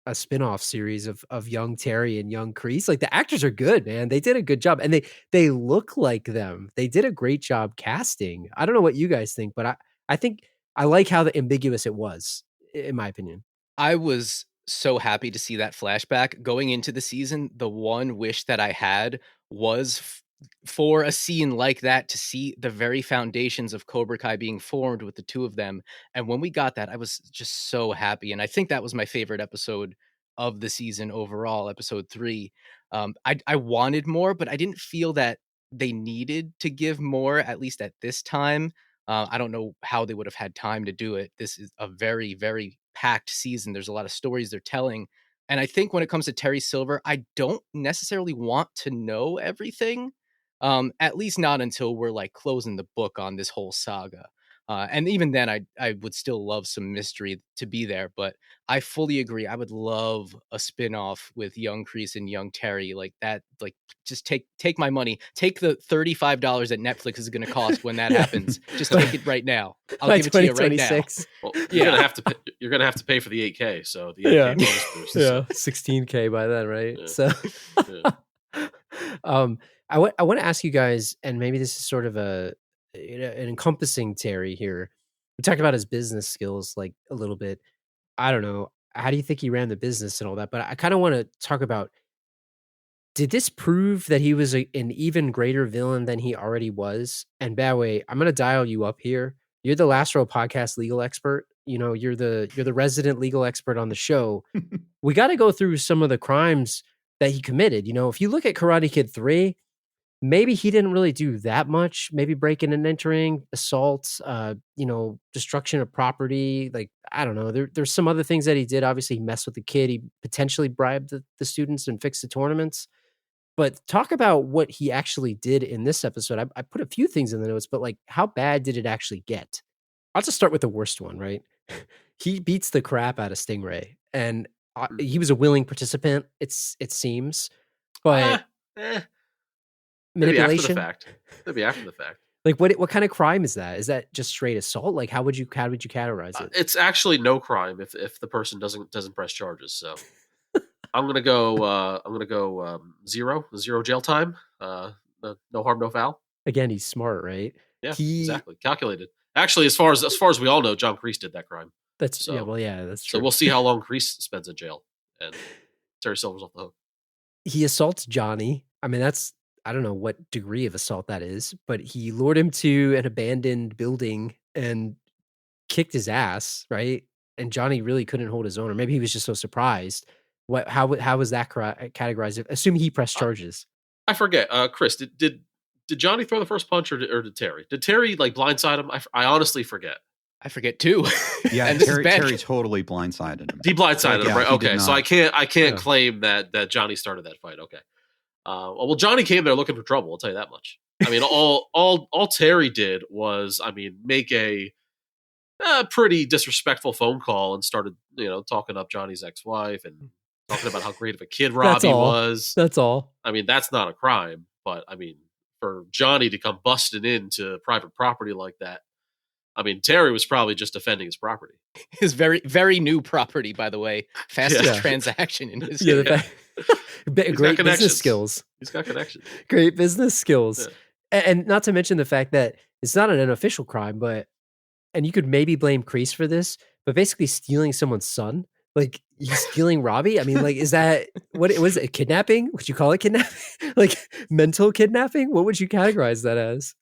a spin-off series of young Terry and young Kreese. Like the actors are good, man. They did a good job, and they look like them. They did a great job casting. I don't know what you guys think, but I think I like how ambiguous it was, in my opinion. I was so happy to see that flashback going into the season. The one wish that I had was for a scene like that, to see the very foundations of Cobra Kai being formed with the two of them. And when we got that, I was just so happy. And I think that was my favorite episode of the season overall, episode 3. I wanted more, but I didn't feel that they needed to give more, at least at this time. I don't know how they would have had time to do it. This is a very, very packed season. There's a lot of stories they're telling. And I think when it comes to Terry Silver, I don't necessarily want to know everything. At least not until we're like closing the book on this whole saga. And even then, I would still love some mystery to be there. But I fully agree. I would love a spinoff with young Kreese and young Terry, like that. Like, just take my money. Take the $35 that Netflix is going to cost when that happens. Just take it right now. I'll give it to you right now. Well, you're gonna have to pay, you're gonna have to pay for the 8K. So the 8K bonus boost. Yeah, 16K by then, right? Yeah. So, I want to ask you guys, and maybe this is sort of an encompassing Terry here. We talked about his business skills like a little bit. I don't know. How do you think he ran the business and all that? But I kind of want to talk about, did this prove that he was an even greater villain than he already was? And Badway, I'm going to dial you up here. You're the Last Row podcast legal expert. You know, you're the resident legal expert on the show. We got to go through some of the crimes that he committed. You know, if you look at Karate Kid 3, maybe he didn't really do that much. Maybe breaking and entering, assault, destruction of property. Like, I don't know. There's some other things that he did. Obviously, he messed with the kid. He potentially bribed the students and fixed the tournaments. But talk about what he actually did in this episode. I put a few things in the notes, but like, how bad did it actually get? I'll just start with the worst one, right? He beats the crap out of Stingray, and he was a willing participant. It seems, but manipulation. Maybe after the fact. Like, what kind of crime is that? Is that just straight assault? Like, how would you categorize it? It's actually no crime if the person doesn't press charges. So I'm gonna go 0 jail time. No harm, no foul. Again, he's smart, right? Yeah, exactly. Calculated. Actually, as far as we all know, John Kreese did that crime. That's true. So we'll see how long Kreese spends in jail, and Terry Silver's off the hook. He assaults Johnny. I mean, I don't know what degree of assault that is, but he lured him to an abandoned building and kicked his ass, right? And Johnny really couldn't hold his own, or maybe he was just so surprised. How was that categorized? Assume he pressed charges. I forget. Chris, did Johnny throw the first punch, or did Terry? Did Terry like blindside him? I honestly forget. I forget too. Yeah, and Terry totally blindsided him. He blindsided him, right? Okay, so I can't claim that Johnny started that fight. Okay. Well, Johnny came there looking for trouble. I'll tell you that much. I mean, all Terry did was, make a pretty disrespectful phone call and started, talking up Johnny's ex-wife and talking about how great of a kid Robbie was. That's all. I mean, that's not a crime, but for Johnny to come busting into private property like that, Terry was probably just defending his property. His very, very new property, by the way. Fastest transaction in history. Great business skills. He's got connections. Great business skills. Yeah. And not to mention the fact that it's not an unofficial crime, and you could maybe blame Kreese for this, but basically stealing someone's son. Like, he's stealing Robbie? Is that, what was it, kidnapping? Would you call it kidnapping? Like, mental kidnapping? What would you categorize that as?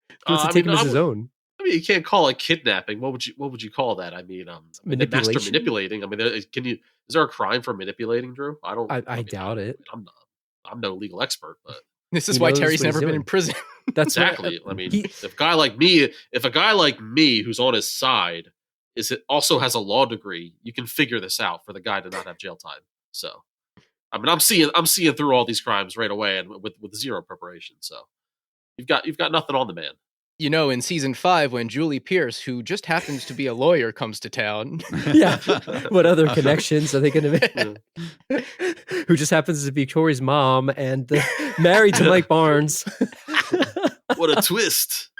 He wants to take him as his own. You can't call it kidnapping. What would you call that? Master manipulating. Is there a crime for manipulating, Drew? I doubt it. I'm no legal expert, but this is why Terry's never been in prison. That's exactly. Right. If a guy like me, who's on his side, also has a law degree, you can figure this out for the guy to not have jail time. So, I'm seeing through all these crimes right away, and with zero preparation. So, you've got nothing on the man. In season 5, when Julie Pierce, who just happens to be a lawyer, comes to town. Yeah. What other connections are they going to make? Who just happens to be Corey's mom and married to Mike Barnes. What a twist.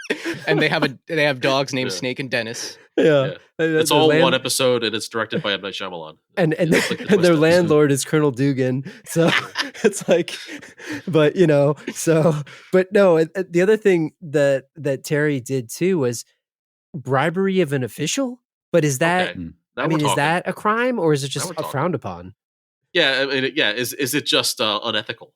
And they have dogs named Snake and Dennis. Yeah. It's all one episode, and it's directed by M. Night Shyamalan. And their landlord is Colonel Dugan. So it's like, but no. The other thing that Terry did too was bribery of an official. But is that? Okay. Is that a crime, or is it just frowned upon? Yeah, Is it just unethical?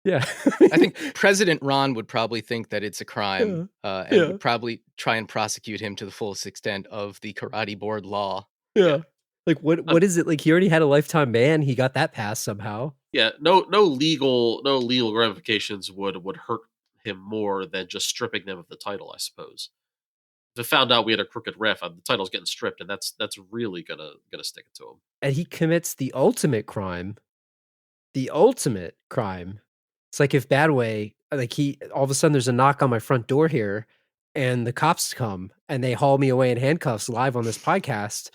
Yeah, I think President Ron would probably think that it's a crime, and would probably try and prosecute him to the fullest extent of the karate board law. Yeah. Like what is it? Like he already had a lifetime ban. He got that passed somehow. Yeah, no legal ramifications would hurt him more than just stripping them of the title, I suppose. If I found out we had a crooked ref, the title's getting stripped, and that's really gonna stick it to him. And he commits the ultimate crime. The ultimate crime. It's like if Badway, like all of a sudden there's a knock on my front door here, and the cops come and they haul me away in handcuffs live on this podcast.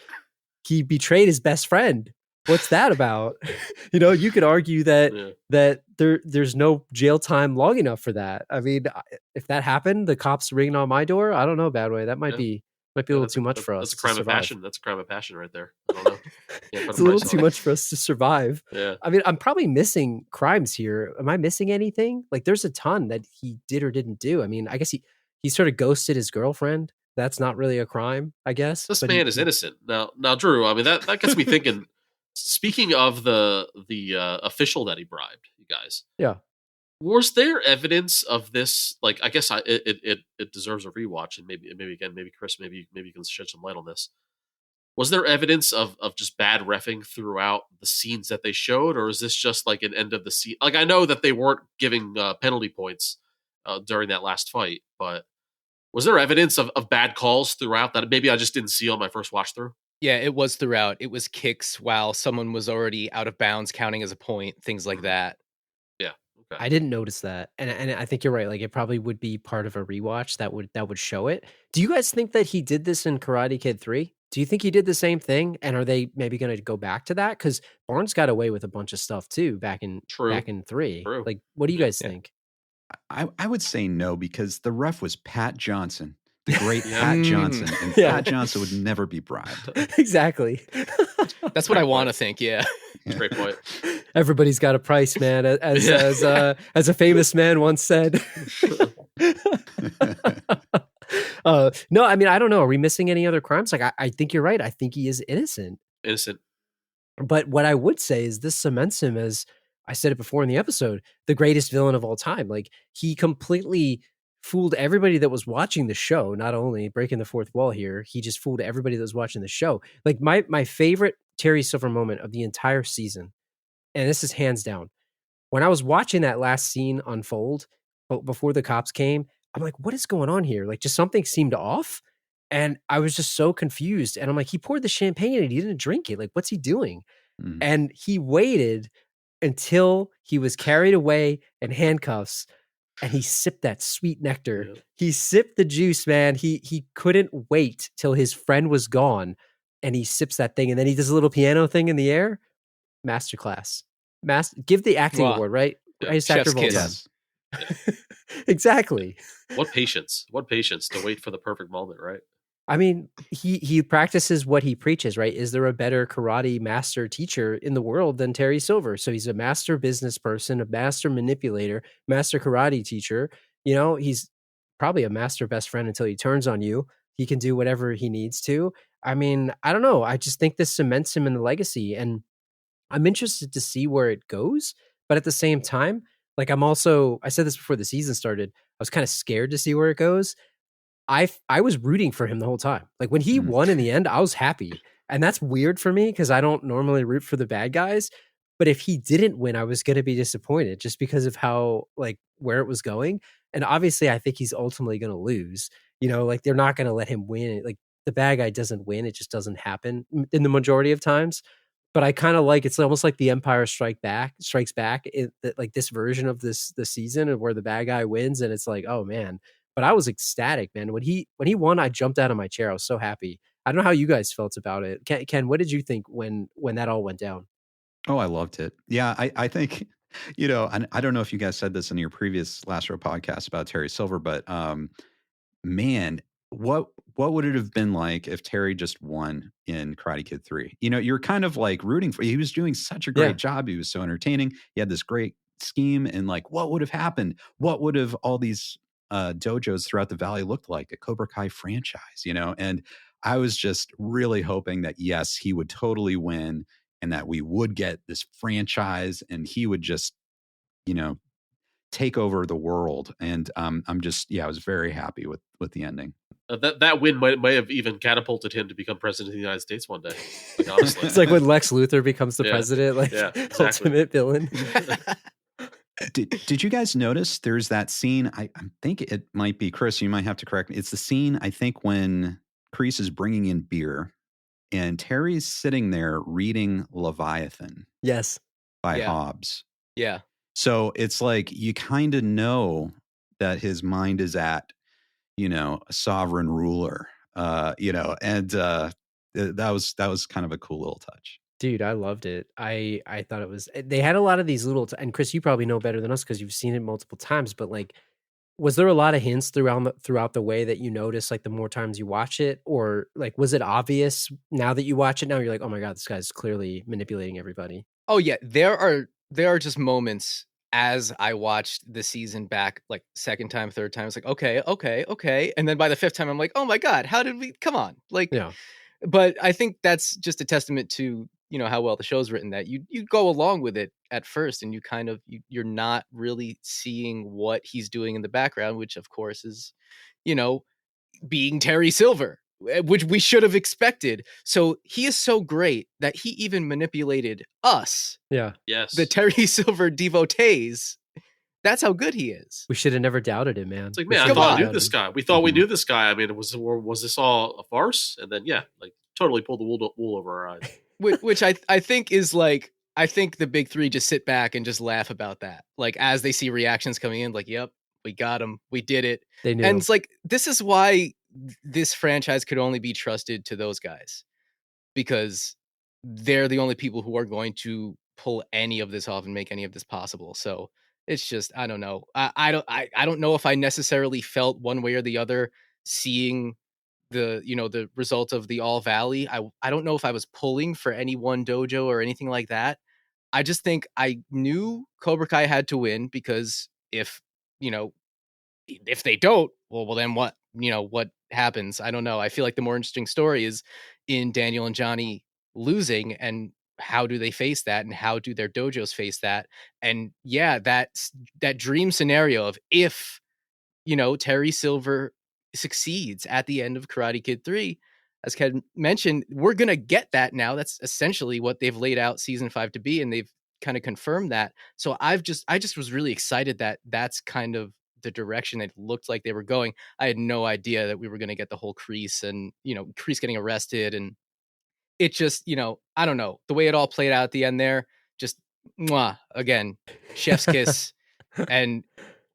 He betrayed his best friend. What's that about? You could argue that there's no jail time long enough for that. I mean, if that happened, the cops ringing on my door, I don't know, Badway. That might be a little too much for us. That's a crime of passion. That's a crime of passion right there. I don't know. It's a little too much for us to survive. Yeah. I mean, I'm probably missing crimes here. Am I missing anything? Like, there's a ton that he did or didn't do. I mean, I guess he sort of ghosted his girlfriend. That's not really a crime, I guess. This man is innocent. Now, Drew. I mean, that gets me thinking. Speaking of the official that he bribed, you guys. Yeah. Was there evidence of this? Like, I guess it deserves a rewatch, and maybe Chris, maybe you can shed some light on this. Was there evidence of just bad reffing throughout the scenes that they showed, or is this just like an end of the scene? Like, I know that they weren't giving penalty points during that last fight, but was there evidence of bad calls throughout that maybe I just didn't see on my first watch through? Yeah, it was throughout. It was kicks while someone was already out of bounds, counting as a point, things like that. Yeah, okay. I didn't notice that, and I think you're right. Like, it probably would be part of a rewatch that would show it. Do you guys think that he did this in Karate Kid 3? Do you think he did the same thing? And are they maybe going to go back to that? Because Barnes got away with a bunch of stuff too back in 3. True. Like, what do you guys think? I would say no, because the ref was Pat Johnson. The great Pat Johnson. And Pat Johnson would never be bribed. Exactly. That's what I want to think, yeah. Great point. Everybody's got a price, man, as a famous man once said. No, I mean, I don't know. Are we missing any other crimes? Like, I think you're right. I think he is innocent. But what I would say is this cements him as, I said it before in the episode, the greatest villain of all time. Like, he completely fooled everybody that was watching the show. Not only breaking the fourth wall here, he just fooled everybody that was watching the show. Like, my favorite Terry Silver moment of the entire season, and this is hands down, when I was watching that last scene unfold before the cops came, I'm like, what is going on here? Like, just something seemed off, and I was just so confused. And I'm like, he poured the champagne and he didn't drink it. Like, what's he doing? And he waited until he was carried away in handcuffs, and he sipped that sweet nectar. Yeah. He sipped the juice, man. He couldn't wait till his friend was gone, and he sips that thing, and then he does a little piano thing in the air. Masterclass. Give the acting award, right? Yeah. Greatest actor of all time. Yeah. Exactly. What patience to wait for the perfect moment, right? I mean, he practices what he preaches, right? Is there a better karate master teacher in the world than Terry Silver? So he's a master business person, a master manipulator, master karate teacher. He's probably a master best friend until he turns on you. He can do whatever he needs to. I mean, I don't know. I just think this cements him in the legacy, and I'm interested to see where it goes. But at the same time, like, I said this before the season started, I was kind of scared to see where it goes. I was rooting for him the whole time. Like, when he won in the end, I was happy. And that's weird for me because I don't normally root for the bad guys. But if he didn't win, I was going to be disappointed just because of how, like, where it was going. And obviously, I think he's ultimately going to lose. Like, they're not going to let him win. Like, the bad guy doesn't win. It just doesn't happen in the majority of times. But I kind of like, it's almost like the Empire Strikes Back, like this version of this season, where the bad guy wins, and it's like, oh man. But I was ecstatic, man. When he won, I jumped out of my chair. I was so happy. I don't know how you guys felt about it. Ken, what did you think when that all went down? Oh, I loved it. Yeah, I think, and I don't know if you guys said this in your previous Last Row podcast about Terry Silver, but man, what would it have been like if Terry just won in Karate Kid 3? You know, you're kind of like rooting for, he was doing such a great job. He was so entertaining. He had this great scheme, and like, what would have happened? What would have all these dojos throughout the valley looked like, a Cobra Kai franchise, you know? And I was just really hoping that, yes, he would totally win and that we would get this franchise and he would just, you know, take over the world. And I'm just, I was very happy with the ending. That win may have even catapulted him to become president of the United States one day. Like, honestly, it's like when Lex Luthor becomes the president, like exactly. ultimate villain. Did you guys notice there's that scene? I think it might be, Chris, you might have to correct me. It's the scene, I think, when Kreese is bringing in beer and Terry's sitting there reading Leviathan. Yes. By Hobbes. Yeah. So it's like you kind of know that his mind is at, you know, a sovereign ruler, you know, and that was kind of a cool little touch. Dude, I loved it. I thought it was, they had a lot of these little, and Chris, you probably know better than us because you've seen it multiple times, but like, was there a lot of hints throughout the way that you notice, like the more times you watch it, or like, was it obvious now that you watch it now, you're like, oh my God, this guy's clearly manipulating everybody? Oh yeah. There are just moments as I watched the season back, like second time, third time, it's like, okay. And then by the fifth time, I'm like, oh my God, how did we, come on. Like, yeah. But I think that's just a testament to, you know, how well the show's written, that you go along with it at first and you kind of, you're not really seeing what he's doing in the background, which of course is, you know, being Terry Silver, which we should have expected. So he is so great that he even manipulated us. Yeah. Yes. The Terry Silver devotees. That's how good he is. We should have never doubted him, man. It's like, man, I thought I knew this guy. We thought we knew this guy. I mean, was this all a farce? And then, like totally pulled the wool over our eyes. Which I think is like, I think the big three just sit back and just laugh about that. Like as they see reactions coming in, like, yep, we got him. We did it. They knew. And it's like, this is why this franchise could only be trusted to those guys, because they're the only people who are going to pull any of this off and make any of this possible. So it's just, I don't know. I don't know if I necessarily felt one way or the other seeing the, you know, the result of the All Valley. I don't know if I was pulling for any one dojo or anything like that. I just think I knew Cobra Kai had to win, because if, you know, if they don't, well then what, you know, what happens? I don't know. I feel like the more interesting story is in Daniel and Johnny losing, and how do they face that, and how do their dojos face that? And yeah, that dream scenario of, if, you know, Terry Silver succeeds at the end of Karate Kid 3, as Ken mentioned, we're going to get that now. That's essentially what they've laid out season 5 to be, and they've kind of confirmed that. So I just was really excited that that's kind of the direction it looked like they were going. I had no idea that we were going to get the whole Kreese and, you know, Kreese getting arrested, and it just, you know, I don't know, the way it all played out at the end there, just again, chef's kiss. And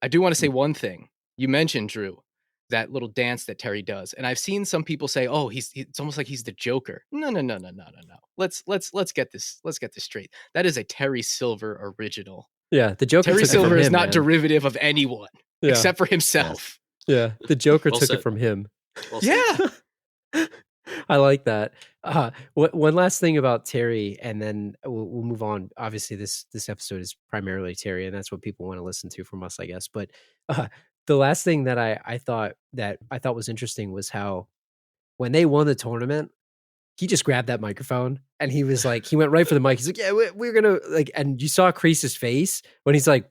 I do want to say one thing. You mentioned, Drew, that little dance that Terry does, and I've seen some people say, "Oh, it's almost like he's the Joker." No. Let's get this straight. That is a Terry Silver original. Yeah, the Joker. Terry Silver is not man. Derivative of anyone except for himself. Yeah, the Joker took it from him. Yeah. I like that. One last thing about Terry, and then we'll move on. Obviously, this episode is primarily Terry, and that's what people want to listen to from us, I guess. But the last thing that I thought was interesting was how, when they won the tournament, he just grabbed that microphone and he was like, he went right for the mic. He's like, yeah, we're gonna like, and you saw Kreese's face when he's like,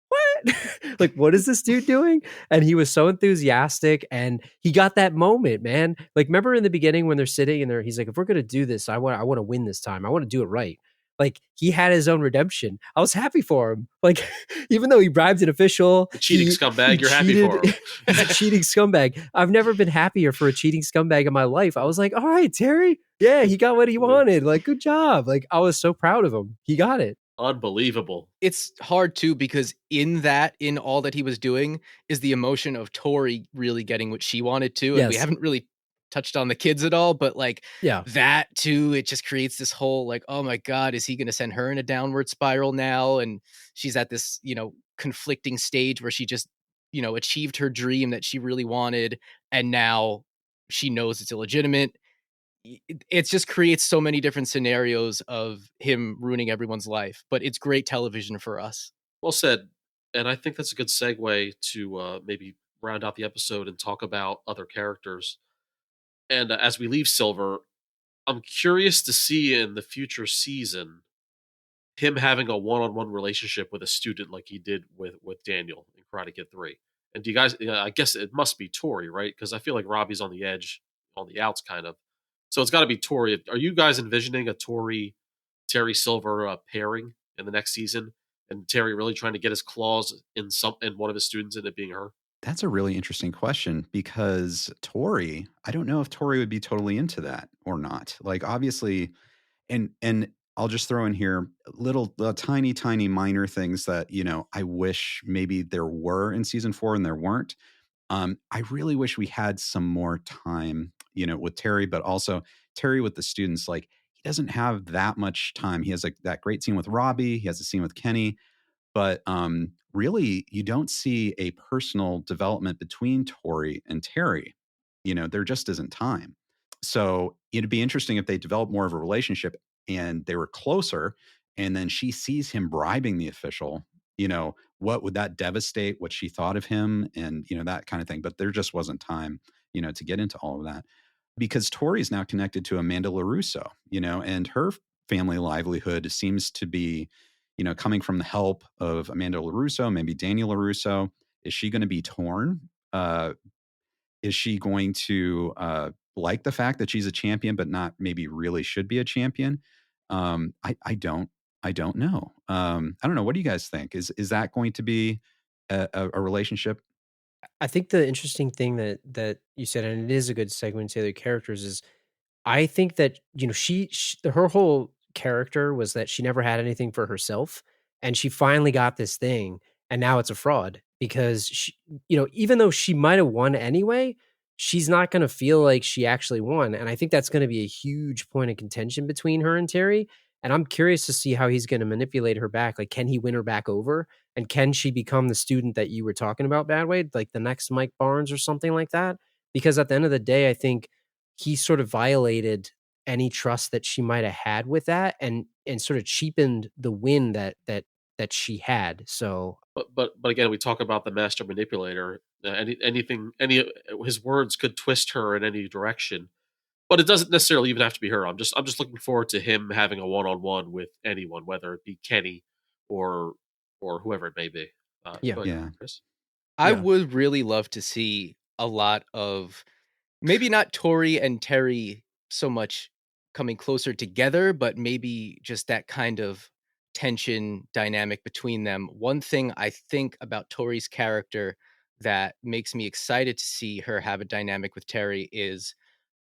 what? Like, what is this dude doing? And he was so enthusiastic, and he got that moment, man. Like, remember in the beginning when they're sitting and he's like, if we're gonna do this, I want to win this time. I want to do it right. Like, he had his own redemption. I was happy for him. Like, even though he bribed an official, the cheating scumbag, you're happy for him. He's a cheating scumbag. I've never been happier for a cheating scumbag in my life. I was like, all right, Terry. Yeah, he got what he wanted. Like, good job. Like, I was so proud of him. He got it. Unbelievable. It's hard too, because in all that he was doing is the emotion of Tori really getting what she wanted to. And we haven't really touched on the kids at all, but like, that too, it just creates this whole like, oh my God, is he going to send her in a downward spiral now? And she's at this, you know, conflicting stage where she just achieved her dream that she really wanted, and now she knows it's illegitimate. It just creates so many different scenarios of him ruining everyone's life, but it's great television for us. Well said. And I think that's a good segue to maybe round out the episode and talk about other characters. And as we leave Silver, I'm curious to see in the future season him having a one-on-one relationship with a student like he did with Daniel in Karate Kid 3. And do you guys, I guess it must be Tori, right? Because I feel like Robbie's on the edge, on the outs kind of. So it's got to be Tori. Are you guys envisioning a Terry Silver pairing in the next season? And Terry really trying to get his claws in one of his students and it being her? That's a really interesting question, because Tori, I don't know if Tori would be totally into that or not. Like, obviously, and I'll just throw in here little tiny minor things that, I wish maybe there were in season 4 and there weren't. I really wish we had some more time, with Terry, but also Terry with the students. Like, he doesn't have that much time. He has that great scene with Robbie. He has a scene with Kenny, but really you don't see a personal development between Tori and Terry. There just isn't time. So it'd be interesting if they developed more of a relationship and they were closer, and then she sees him bribing the official. What would that devastate what she thought of him, and that kind of thing. But there just wasn't time, to get into all of that, because Tori is now connected to Amanda LaRusso, and her family livelihood seems to be, coming from the help of Amanda LaRusso, maybe Daniel LaRusso. Is she going to be torn? Is she going to like the fact that she's a champion, but not maybe really should be a champion? I don't know. I don't know. What do you guys think? Is that going to be a relationship? I think the interesting thing that you said, and it is a good segment to the other characters, is I think that she her whole character was that she never had anything for herself, and she finally got this thing, and now it's a fraud because she, even though she might have won anyway, she's not going to feel like she actually won, and I think that's going to be a huge point of contention between her and Terry. And I'm curious to see how he's going to manipulate her back. Like, can he win her back over? And can she become the student that you were talking about, Badway, like the next Mike Barnes or something like that? Because at the end of the day, I think he sort of violated any trust that she might have had with that, and sort of cheapened the win that she had. So, but again, we talk about the master manipulator. Any his words could twist her in any direction. But it doesn't necessarily even have to be her. I'm just looking forward to him having a one-on-one with anyone, whether it be Kenny or whoever it may be. Yeah. Chris? I would really love to see a lot of, maybe not Tori and Terry so much coming closer together, but maybe just that kind of tension dynamic between them. One thing I think about Tori's character that makes me excited to see her have a dynamic with Terry is,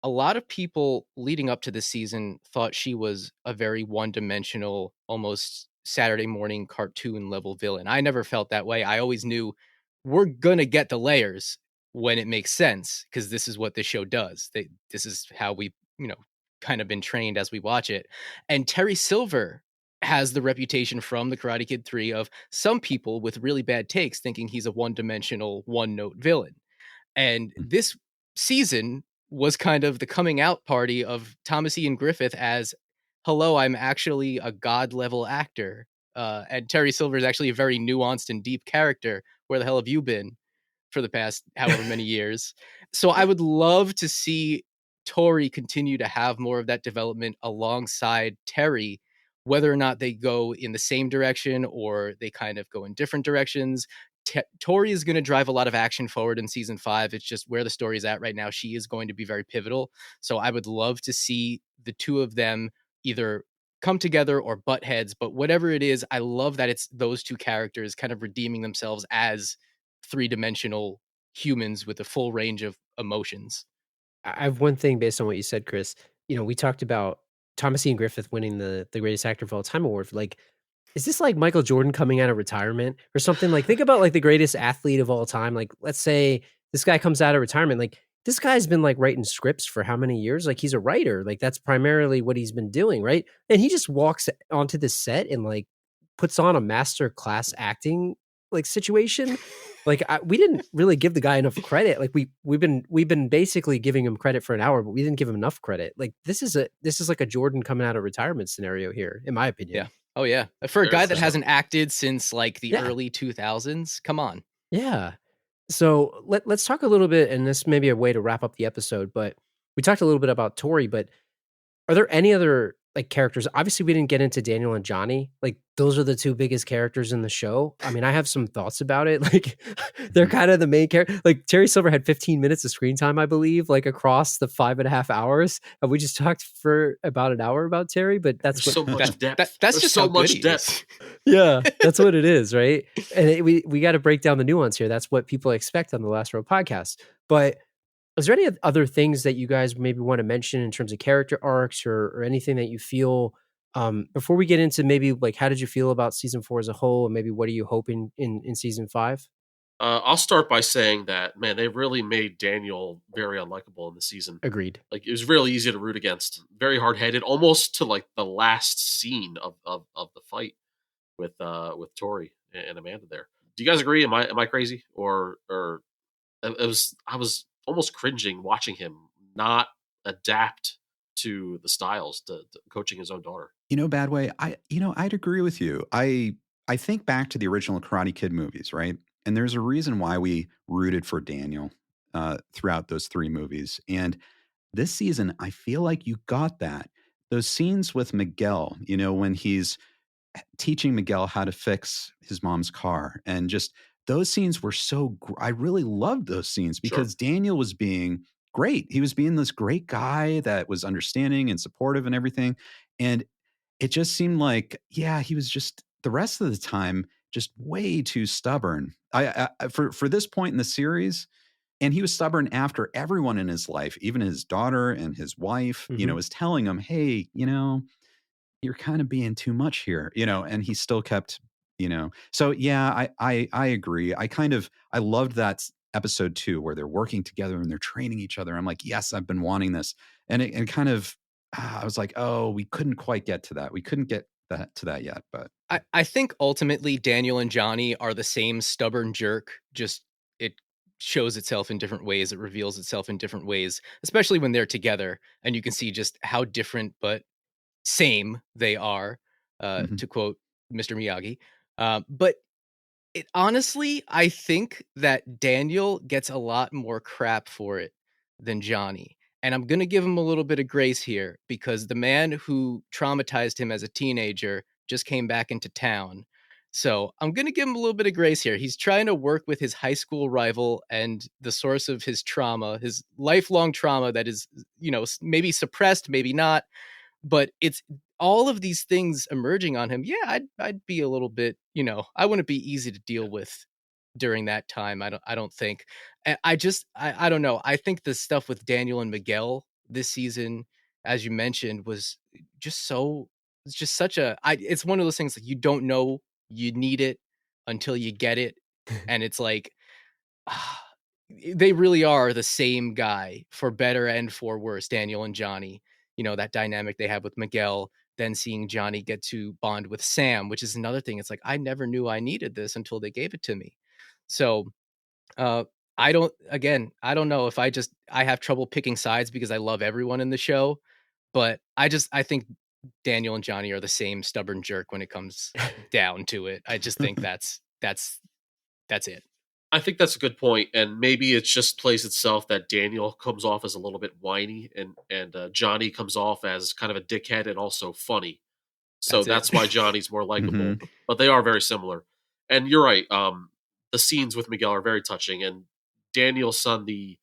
a lot of people leading up to this season thought she was a very one-dimensional, almost Saturday morning cartoon level villain. I never felt that way. I always knew we're going to get the layers when it makes sense, because this is what this show does. This is how we, kind of been trained as we watch it. And Terry Silver has the reputation from the Karate Kid 3 of some people with really bad takes thinking he's a one-dimensional, one-note villain. And this season was kind of the coming out party of Thomas Ian Griffith as, hello, I'm actually a god level actor. And Terry Silver is actually a very nuanced and deep character. Where the hell have you been for the past however many years? So I would love to see Tori continue to have more of that development alongside Terry, whether or not they go in the same direction or they kind of go in different directions. Tori is going to drive a lot of action forward in season 5. It's just where the story is at right now. She is going to be very pivotal. So I would love to see the two of them either come together or butt heads, but whatever it is, I love that it's those two characters kind of redeeming themselves as 3-dimensional humans with a full range of emotions. I have one thing based on what you said, Chris. We talked about Thomas Ian Griffith winning the greatest actor of all time award. Like, is this like Michael Jordan coming out of retirement or something? Like, think about like the greatest athlete of all time. Like, let's say this guy comes out of retirement. Like, this guy's been like writing scripts for how many years? Like, he's a writer. Like, that's primarily what he's been doing, right? And he just walks onto the set and like puts on a master class acting like situation. Like we didn't really give the guy enough credit. Like we've been basically giving him credit for an hour, but we didn't give him enough credit. Like this is like a Jordan coming out of retirement scenario here, in my opinion. Yeah. Oh yeah. For a guy that hasn't acted since like the early 2000s, come on. Yeah. So let's talk a little bit, and this may be a way to wrap up the episode, but we talked a little bit about Tori, but are there any other like characters? Obviously, we didn't get into Daniel and Johnny. Like those are the two biggest characters in the show. I mean, I have some thoughts about it. Like they're kind of the main character. Like Terry Silver had 15 minutes of screen time, I believe, like across the 5.5 hours. And we just talked for about an hour about Terry, but that's so much depth. That's just so much depth. Yeah, that's what it is, right? And we got to break down the nuance here. That's what people expect on the Last Row podcast. But is there any other things that you guys maybe want to mention in terms of character arcs or anything that you feel before we get into maybe like how did you feel about season 4 as a whole, and maybe what are you hoping in season 5? I'll start by saying that, man, they really made Daniel very unlikable in the season. Agreed. Like it was really easy to root against. Very hard-headed, almost to like the last scene of the fight with Tori and Amanda there. Do you guys agree? Am I crazy? Or I was almost cringing watching him not adapt to the styles to coaching his own daughter. Badway, I'd agree with you. I think back to the original Karate Kid movies, right? And there's a reason why we rooted for Daniel throughout those 3 movies. And this season, I feel like you got that. Those scenes with Miguel, when he's teaching Miguel how to fix his mom's car, and just those scenes were I really loved those scenes because Daniel was being great. He was being this great guy that was understanding and supportive and everything. And it just seemed like, he was just the rest of the time just way too stubborn. For this point in the series, and he was stubborn after everyone in his life, even his daughter and his wife, was telling him, hey, you're kind of being too much here, and he still kept, so I agree. I loved that episode 2 where they're working together and they're training each other. I'm like, yes, I've been wanting this. And it kind of, I was like, oh, we couldn't quite get to that. We couldn't get to that yet, but I think ultimately Daniel and Johnny are the same stubborn jerk. Just it shows itself in different ways. It reveals itself in different ways, especially when they're together, and you can see just how different but same they are, to quote Mr. Miyagi. But it honestly, I think that Daniel gets a lot more crap for it than Johnny. And I'm going to give him a little bit of grace here because the man who traumatized him as a teenager just came back into town. So I'm going to give him a little bit of grace here. He's trying to work with his high school rival and the source of his trauma, his lifelong trauma that is, maybe suppressed, maybe not. But it's all of these things emerging on him. Yeah, I'd be a little bit, I wouldn't be easy to deal with during that time. I don't think. I don't know. I think the stuff with Daniel and Miguel this season, as you mentioned, was just it's just such it's one of those things that you don't know you need it until you get it. And it's like, they really are the same guy for better and for worse, Daniel and Johnny. That dynamic they have with Miguel, then seeing Johnny get to bond with Sam, which is another thing. It's like, I never knew I needed this until they gave it to me. So I don't know if I have trouble picking sides because I love everyone in the show, but I think Daniel and Johnny are the same stubborn jerk when it comes down to it. I just think that's it. I think that's a good point, and maybe it just plays itself that Daniel comes off as a little bit whiny, and Johnny comes off as kind of a dickhead and also funny. So that's why Johnny's more likable. But they are very similar. And you're right. The scenes with Miguel are very touching, and Daniel's son, the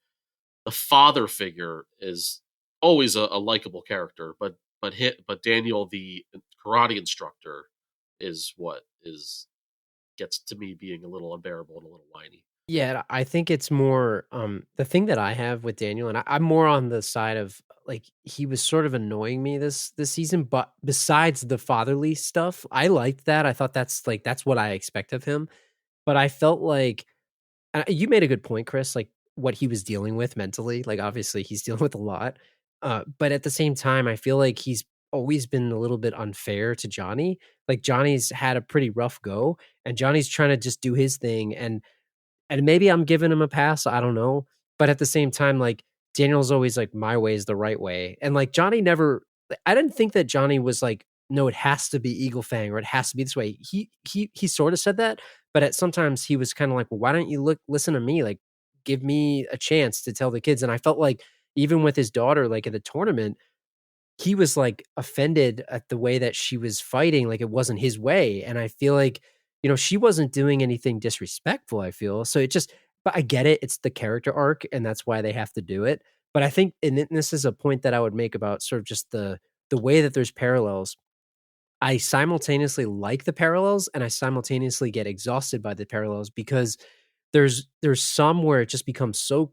father figure, is always a likable character. But Daniel, the karate instructor, is what gets to me being a little unbearable and a little whiny. Yeah, I think it's more the thing that I have with Daniel, and I'm more on the side of like he was sort of annoying me this season, but besides the fatherly stuff, I liked that. I thought that's what I expect of him. But I felt like you made a good point, Chris, like what he was dealing with mentally. Like obviously he's dealing with a lot. But at the same time, I feel like he's always been a little bit unfair to Johnny. Like Johnny's had a pretty rough go, and Johnny's trying to just do his thing, and And maybe I'm giving him a pass. I don't know. But at the same time, like Daniel's always like, my way is the right way. And like Johnny never, I didn't think that Johnny was like, no, it has to be Eagle Fang or it has to be this way. He sort of said that, but at sometimes he was kind of like, well, why don't you listen to me? Like, give me a chance to tell the kids. And I felt like even with his daughter, like at the tournament, he was like offended at the way that she was fighting, like it wasn't his way. And I feel like, she wasn't doing anything disrespectful, I feel. So but I get it. It's the character arc and that's why they have to do it. But I think, and this is a point that I would make about sort of just the way that there's parallels. I simultaneously like the parallels and I simultaneously get exhausted by the parallels because there's some where it just becomes so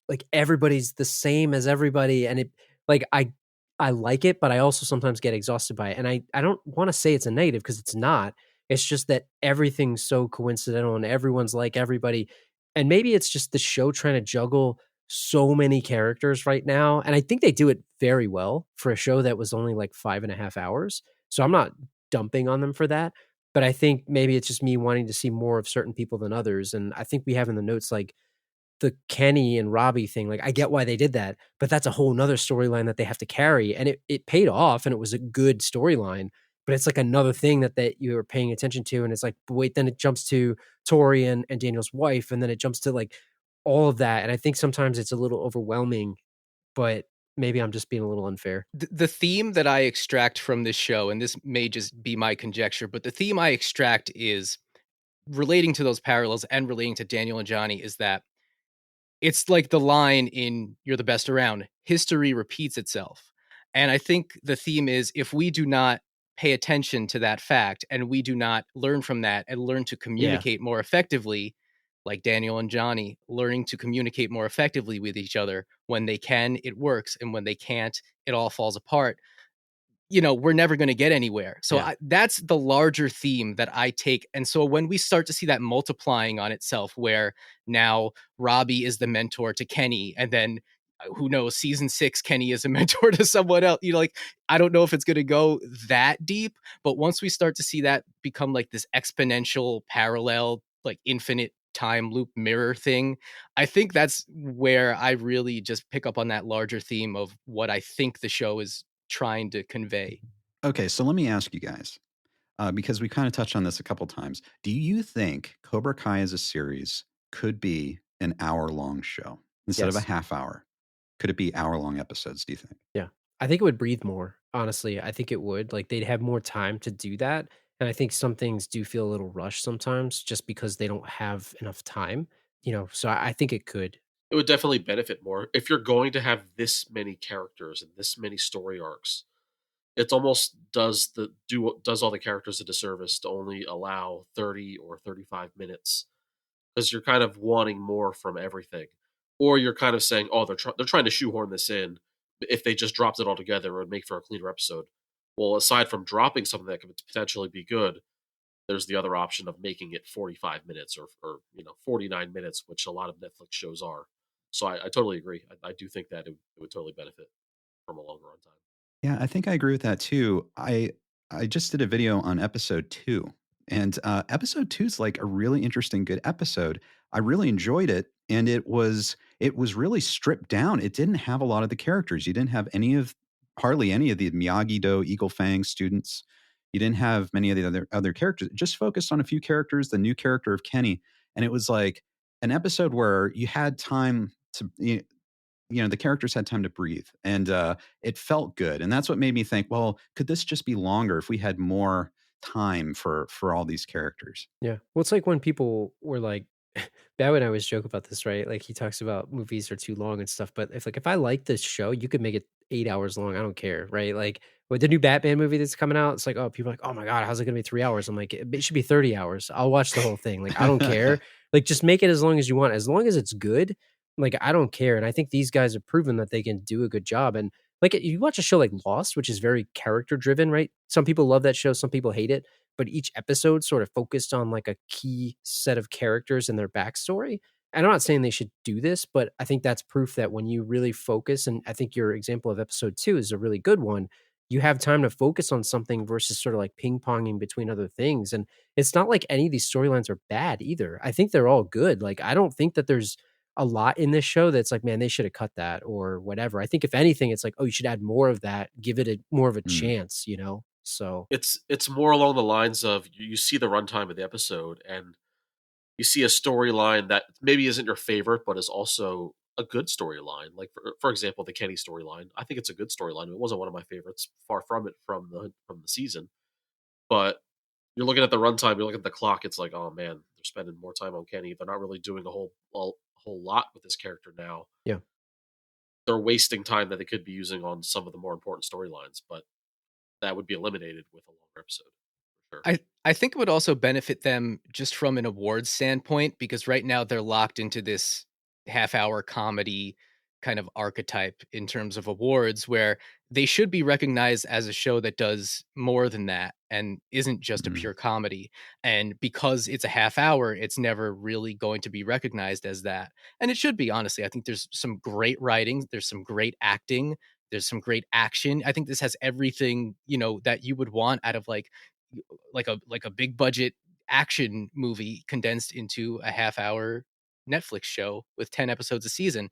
like everybody's the same as everybody, and it like I like it, but I also sometimes get exhausted by it. And I don't want to say it's a negative because it's not. It's just that everything's so coincidental and everyone's like everybody. And maybe it's just the show trying to juggle so many characters right now. And I think they do it very well for a show that was only like 5.5 hours. So I'm not dumping on them for that. But I think maybe it's just me wanting to see more of certain people than others. And I think we have in the notes like the Kenny and Robbie thing. Like I get why they did that, but that's a whole nother storyline that they have to carry. And it paid off and it was a good storyline. But it's like another thing that you were paying attention to. And it's like, wait, then it jumps to Tori and Daniel's wife. And then it jumps to like all of that. And I think sometimes it's a little overwhelming, but maybe I'm just being a little unfair. The theme that I extract from this show, and this may just be my conjecture, but the theme I extract is relating to those parallels and relating to Daniel and Johnny is that it's like the line in You're the Best Around, history repeats itself. And I think the theme is if we do not pay attention to that fact and we do not learn from that and learn to communicate more effectively, like Daniel and Johnny, learning to communicate more effectively with each other. When they can, it works. And when they can't, it all falls apart. We're never going to get anywhere. So that's the larger theme that I take. And so when we start to see that multiplying on itself, where now Robbie is the mentor to Kenny, and then who knows, season 6, Kenny is a mentor to someone else, I don't know if it's going to go that deep, but once we start to see that become like this exponential parallel, like infinite time loop mirror thing, I think that's where I really just pick up on that larger theme of what I think the show is trying to convey. Okay, so let me ask you guys, because we kind of touched on this a couple times. Do you think Cobra Kai as a series could be an hour-long show instead of a half hour? Could it be hour-long episodes, do you think? Yeah. I think it would breathe more, honestly. I think it would. Like, they'd have more time to do that, and I think some things do feel a little rushed sometimes just because they don't have enough time, so I think it could. It would definitely benefit more. If you're going to have this many characters and this many story arcs, it almost does all the characters a disservice to only allow 30 or 35 minutes, because you're kind of wanting more from everything. Or you're kind of saying, oh, they're trying to shoehorn this in. If they just dropped it all together, it would make for a cleaner episode. Well, aside from dropping something that could potentially be good, there's the other option of making it 45 minutes or 49 minutes, which a lot of Netflix shows are. So I totally agree. I do think that it would totally benefit from a longer runtime. Yeah, I think I agree with that too. I just did a video on episode 2, and episode 2 is like a really interesting, good episode. I really enjoyed it, and it was really stripped down. It didn't have a lot of the characters. You didn't have hardly any of the Miyagi-Do, Eagle Fang students. You didn't have many of the other characters. It just focused on a few characters, the new character of Kenny, and it was like an episode where you had time to the characters had time to breathe, and it felt good. And that's what made me think, well, could this just be longer if we had more time for all these characters? Yeah. Well, it's like when people were like, Badway and I always joke about this, right? Like he talks about movies are too long and stuff, but if I like this show, you could make it 8 hours long. I don't care, right? Like with the new Batman movie that's coming out, it's like, oh, people are like, oh my God, how's it gonna be 3 hours? I'm like, it should be 30 hours. I'll watch the whole thing. Like, I don't care. Like, just make it as long as you want. As long as it's good, like, I don't care. And I think these guys have proven that they can do a good job. And like, you watch a show like Lost, which is very character driven, right? Some people love that show, some people hate it, but each episode sort of focused on like a key set of characters and their backstory. And I'm not saying they should do this, but I think that's proof that when you really focus, and I think your example of episode 2 is a really good one, you have time to focus on something versus sort of like ping-ponging between other things. And it's not like any of these storylines are bad either. I think they're all good. Like, I don't think that there's a lot in this show that's like, man, they should have cut that or whatever. I think if anything, it's like, oh, you should add more of that, give it more of a chance, you know? So it's more along the lines of you see the runtime of the episode and you see a storyline that maybe isn't your favorite, but is also a good storyline. Like for example, the Kenny storyline. I think it's a good storyline. It wasn't one of my favorites, far from it from the season. But you're looking at the runtime, you're looking at the clock. It's like, oh man, they're spending more time on Kenny. They're not really doing a whole lot with this character now. Yeah, they're wasting time that they could be using on some of the more important storylines. But that would be eliminated with a longer episode. I think it would also benefit them just from an awards standpoint, because right now they're locked into this half-hour comedy kind of archetype in terms of awards, where they should be recognized as a show that does more than that and isn't just a pure comedy. And because it's a half hour, it's never really going to be recognized as that. And it should be, honestly. I think there's some great writing, there's some great acting, there's some great action. I think this has everything, that you would want out of like a big budget action movie condensed into a half hour Netflix show with 10 episodes a season.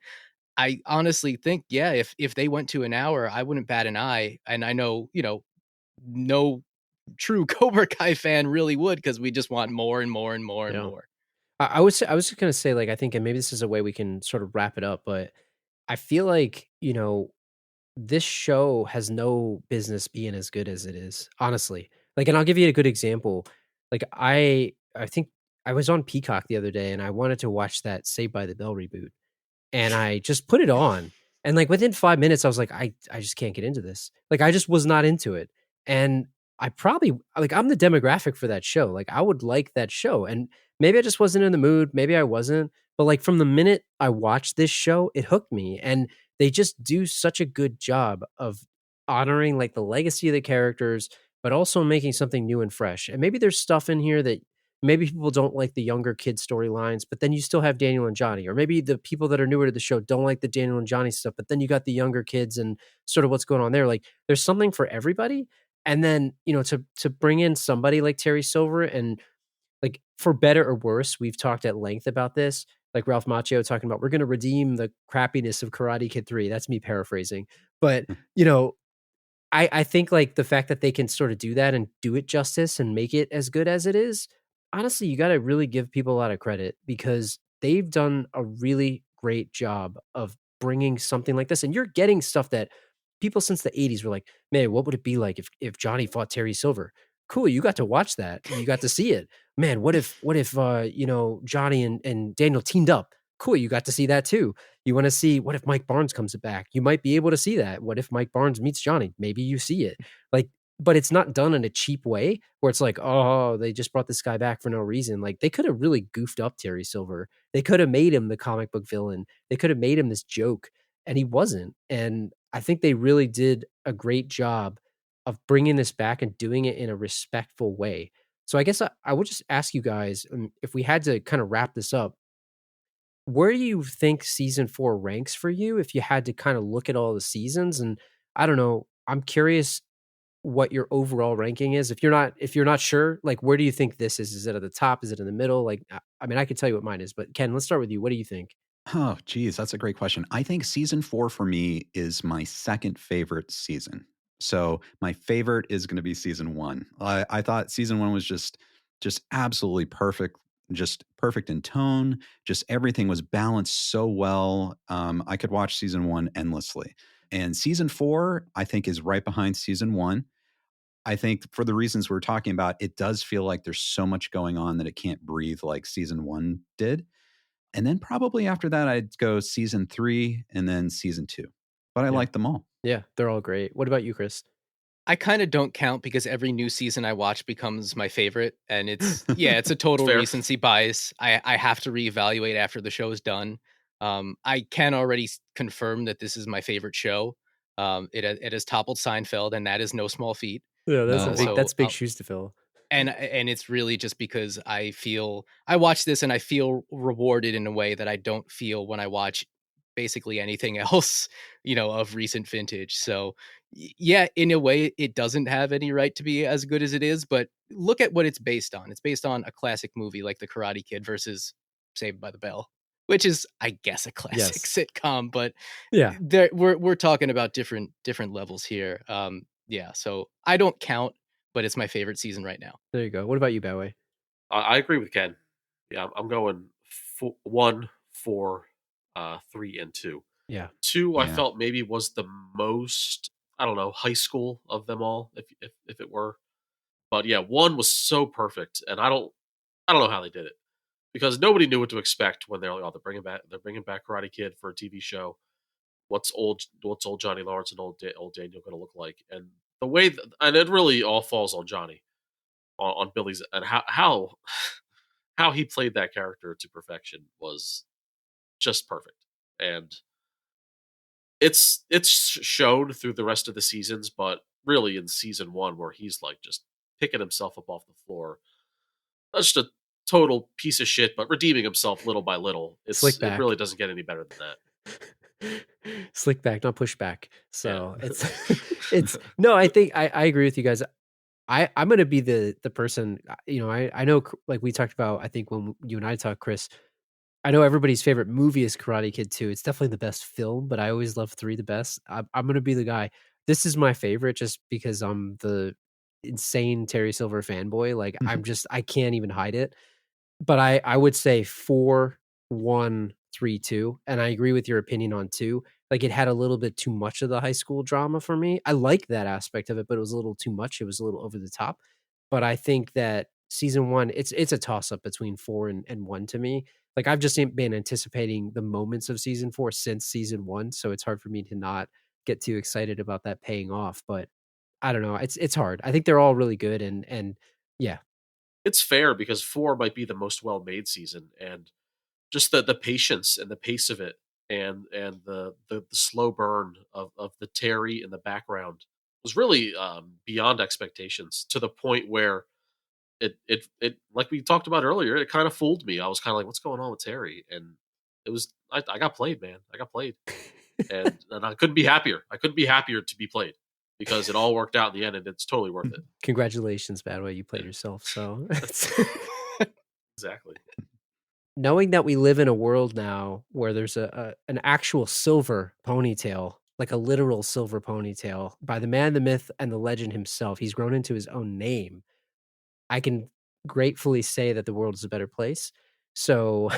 I honestly think, yeah, if they went to an hour, I wouldn't bat an eye. And I know, no true Cobra Kai fan really would, because we just want more and more and more and more. I was just going to say, like, I think, and maybe this is a way we can sort of wrap it up, but I feel like, this show has no business being as good as it is, honestly. Like, and I'll give you a good example. Like, I think I was on Peacock the other day and I wanted to watch that Saved by the Bell reboot. And I just put it on. And like within 5 minutes, I was like, I just can't get into this. Like, I just was not into it. And I probably, like, I'm the demographic for that show. Like, I would like that show. And maybe I just wasn't in the mood. Maybe I wasn't. But like from the minute I watched this show, it hooked me. And they just do such a good job of honoring like the legacy of the characters, but also making something new and fresh. And maybe there's stuff in here that maybe people don't like the younger kid storylines, but then you still have Daniel and Johnny. Or maybe the people that are newer to the show don't like the Daniel and Johnny stuff, but then you got the younger kids and sort of what's going on there. Like, there's something for everybody. And then, to bring in somebody like Terry Silver, and like, for better or worse, we've talked at length about this. Like Ralph Macchio talking about, we're going to redeem the crappiness of Karate Kid 3. That's me paraphrasing. But, I think like the fact that they can sort of do that and do it justice and make it as good as it is, honestly, you got to really give people a lot of credit, because they've done a really great job of bringing something like this. And you're getting stuff that people since the 80s were like, man, what would it be like if Johnny fought Terry Silver? Cool. You got to watch that. You got to see it. Man, what if Johnny and Daniel teamed up? Cool. You got to see that too. You want to see, what if Mike Barnes comes back? You might be able to see that. What if Mike Barnes meets Johnny? Maybe you see it. Like, but it's not done in a cheap way where it's like, oh, they just brought this guy back for no reason. Like, they could have really goofed up Terry Silver. They could have made him the comic book villain. They could have made him this joke, and he wasn't. And I think they really did a great job of bringing this back and doing it in a respectful way. So I guess I would just ask you guys, if we had to kind of wrap this up, where do you think season 4 ranks for you if you had to kind of look at all the seasons? And I don't know, I'm curious what your overall ranking is. If you're not sure, like, where do you think this is? Is it at the top? Is it in the middle? Like, I mean, I could tell you what mine is, but Ken, let's start with you. What do you think? Oh, geez, that's a great question. I think season 4 for me is my second favorite season. So my favorite is going to be season 1. I thought season 1 was just absolutely perfect, just perfect in tone. Just everything was balanced so well. I could watch season 1 endlessly. And season 4, I think, is right behind season 1. I think for the reasons we're talking about, it does feel like there's so much going on that it can't breathe like season 1 did. And then probably after that, I'd go season 3 and then season 2. But I like them all. Yeah, they're all great. What about you, Chris? I kind of don't count, because every new season I watch becomes my favorite. And it's a total recency bias. I have to reevaluate after the show is done. I can already confirm that this is my favorite show. It has toppled Seinfeld, and that is no small feat. Yeah, that's big shoes to fill. And it's really just because I watch this and I feel rewarded in a way that I don't feel when I watch basically anything else, of recent vintage. So yeah, in a way, it doesn't have any right to be as good as it is, but look at what it's based on. It's based on a classic movie like The Karate Kid versus Saved by the Bell, which is, I guess, a classic sitcom, but yeah, we're talking about different levels here. Yeah, so I don't count, but it's my favorite season right now. There you go. What about you, Badway? I agree with Ken. Yeah, I'm going 1, 4, 3, and 2. Yeah. 2, I felt maybe was the most, I don't know, high school of them all, if it were. But yeah, 1 was so perfect, and I don't know how they did it, because nobody knew what to expect when they're like, oh, they're bringing back Karate Kid for a TV show. What's old Johnny Lawrence and old Daniel going to look like? And the way, and it really all falls on Johnny, on Billy's, and how he played that character to perfection was just perfect. And it's shown through the rest of the seasons, but really in season 1, where he's like just picking himself up off the floor, that's just a total piece of shit, but redeeming himself little by little. It really doesn't get any better than that. Slick back, not push back. So yeah. it's no, I think I agree with you guys. I'm going to be the person, I know, like we talked about, I think when you and I talked, Chris, I know everybody's favorite movie is Karate Kid 2. It's definitely the best film, but I always love 3 the best. I'm going to be the guy. This is my favorite just because I'm the insane Terry Silver fanboy. Like I can't even hide it. But I would say 4, 1, 3, 2. And I agree with your opinion on 2. Like it had a little bit too much of the high school drama for me. I like that aspect of it, but it was a little too much. It was a little over the top. But I think that season 1, it's a toss up between 4 and 1 to me. Like I've just been anticipating the moments of season 4 since season 1. So it's hard for me to not get too excited about that paying off. But I don't know. It's hard. I think they're all really good. And yeah. It's fair because 4 might be the most well-made season, and just the patience and the pace of it, and the slow burn of the Terry in the background was really beyond expectations, to the point where it like we talked about earlier, it kind of fooled me. I was kind of like, what's going on with Terry? And it was, I got played, man. I got played. and I couldn't be happier. I couldn't be happier to be played, because it all worked out in the end, and it's totally worth it. Congratulations, Badway. You played yourself. So exactly. Knowing that we live in a world now where there's an actual silver ponytail, like a literal silver ponytail by the man, the myth, and the legend himself, he's grown into his own name. I can gratefully say that the world is a better place. So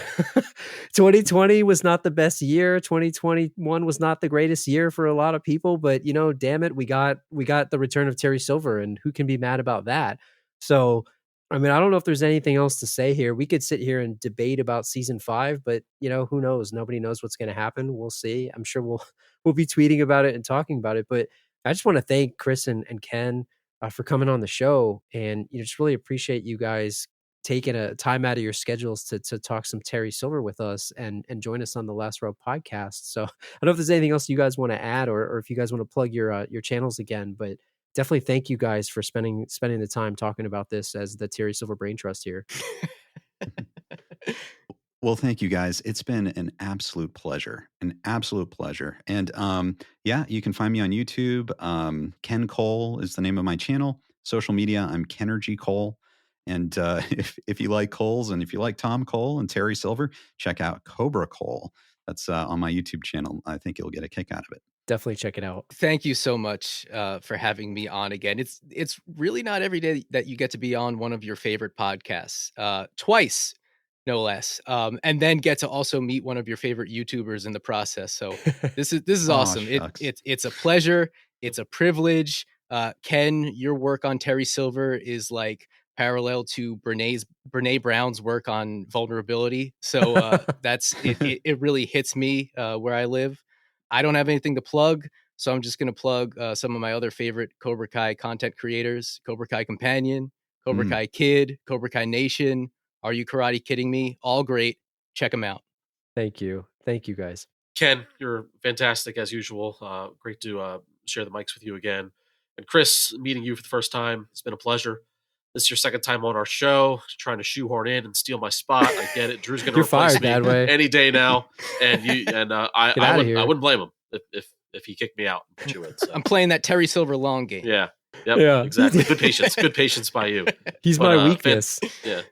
2020 was not the best year. 2021 was not the greatest year for a lot of people, but damn it, we got the return of Terry Silver, and who can be mad about that? So, I mean, I don't know if there's anything else to say here. We could sit here and debate about season 5, but who knows? Nobody knows what's going to happen. We'll see. I'm sure we'll be tweeting about it and talking about it, but I just want to thank Chris and Ken for coming on the show, and just really appreciate you guys taking a time out of your schedules to talk some Terry Silver with us and join us on the Last Row podcast. So I don't know if there's anything else you guys want to add, or if you guys want to plug your channels again, but definitely thank you guys for spending the time talking about this as the Terry Silver Brain Trust here. Well, thank you guys. It's been an absolute pleasure, And yeah, you can find me on YouTube. Ken Cole is the name of my channel. Social media, I'm Kenergy Cole. And if you like Coles, and if you like Tom Cole and Terry Silver, check out Cobra Cole. That's on my YouTube channel. I think you'll get a kick out of it. Definitely check it out. Thank you so much for having me on again. It's really not every day that you get to be on one of your favorite podcasts, twice, no less, and then get to also meet one of your favorite YouTubers in the process. So this is awesome. It's a pleasure. It's a privilege. Ken, your work on Terry Silver is like parallel to Brene Brown's work on vulnerability. So that's it really hits me where I live. I don't have anything to plug, so I'm just going to plug some of my other favorite Cobra Kai content creators: Cobra Kai Companion, Cobra Kai Kid, Cobra Kai Nation. Are You Karate Kidding Me? All great. Check them out. Thank you guys. Ken, you're fantastic as usual. Great to share the mics with you again. And Chris, meeting you for the first time, it's been a pleasure. this is your second time on our show, trying to shoehorn in and steal my spot. I get it. Drew's going to You're replace fired, me Badway. any day now, and I wouldn't blame him if he kicked me out and put you in. So. I'm playing that Terry Silver long game. Yeah. Yep, Yeah. Exactly. Good patience. Good patience by you. He's my weakness. Yeah.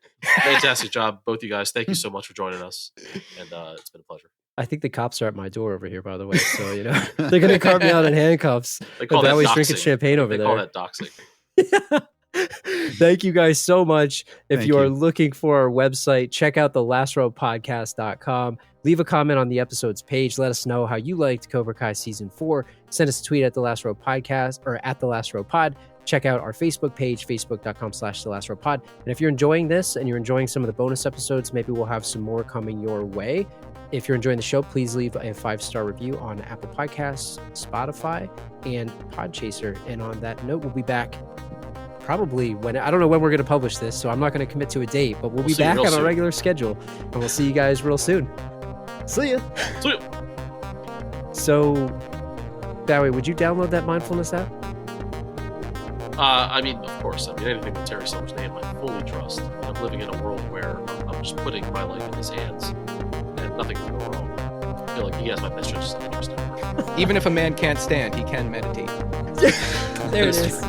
Fantastic job, both you guys. Thank you so much for joining us, and it's been a pleasure. I think the cops are at my door over here, by the way. So, you know, they're going to cart me out in handcuffs. They call that doxing. Drinking champagne over there. They call that doxing. Thank you guys so much. If Thank you are you. looking for our website, check out thelastrowpodcast.com. Leave a comment on the episode's page. Let us know how you liked Cobra Kai Season 4. Send us a tweet at The Last Row Podcast or at The Last Row Pod. Check out our Facebook page, facebook.com/The Last Row Pod. And if you're enjoying this and you're enjoying some of the bonus episodes, maybe we'll have some more coming your way. If you're enjoying the show, please leave a 5-star review on Apple Podcasts, Spotify, and Podchaser. And on that note, we'll be back probably I don't know when we're going to publish this, so I'm not going to commit to a date, but we'll be back on a regular schedule, and we'll see you guys real soon. See ya. See ya. So, Badway, would you download that mindfulness app? I mean, of course. I mean, anything with Terry Silver's name, I fully trust. I'm living in a world where I'm just putting my life in his hands, and nothing can go wrong. I feel like he has my best interest in it. Even if a man can't stand, he can meditate. There it is.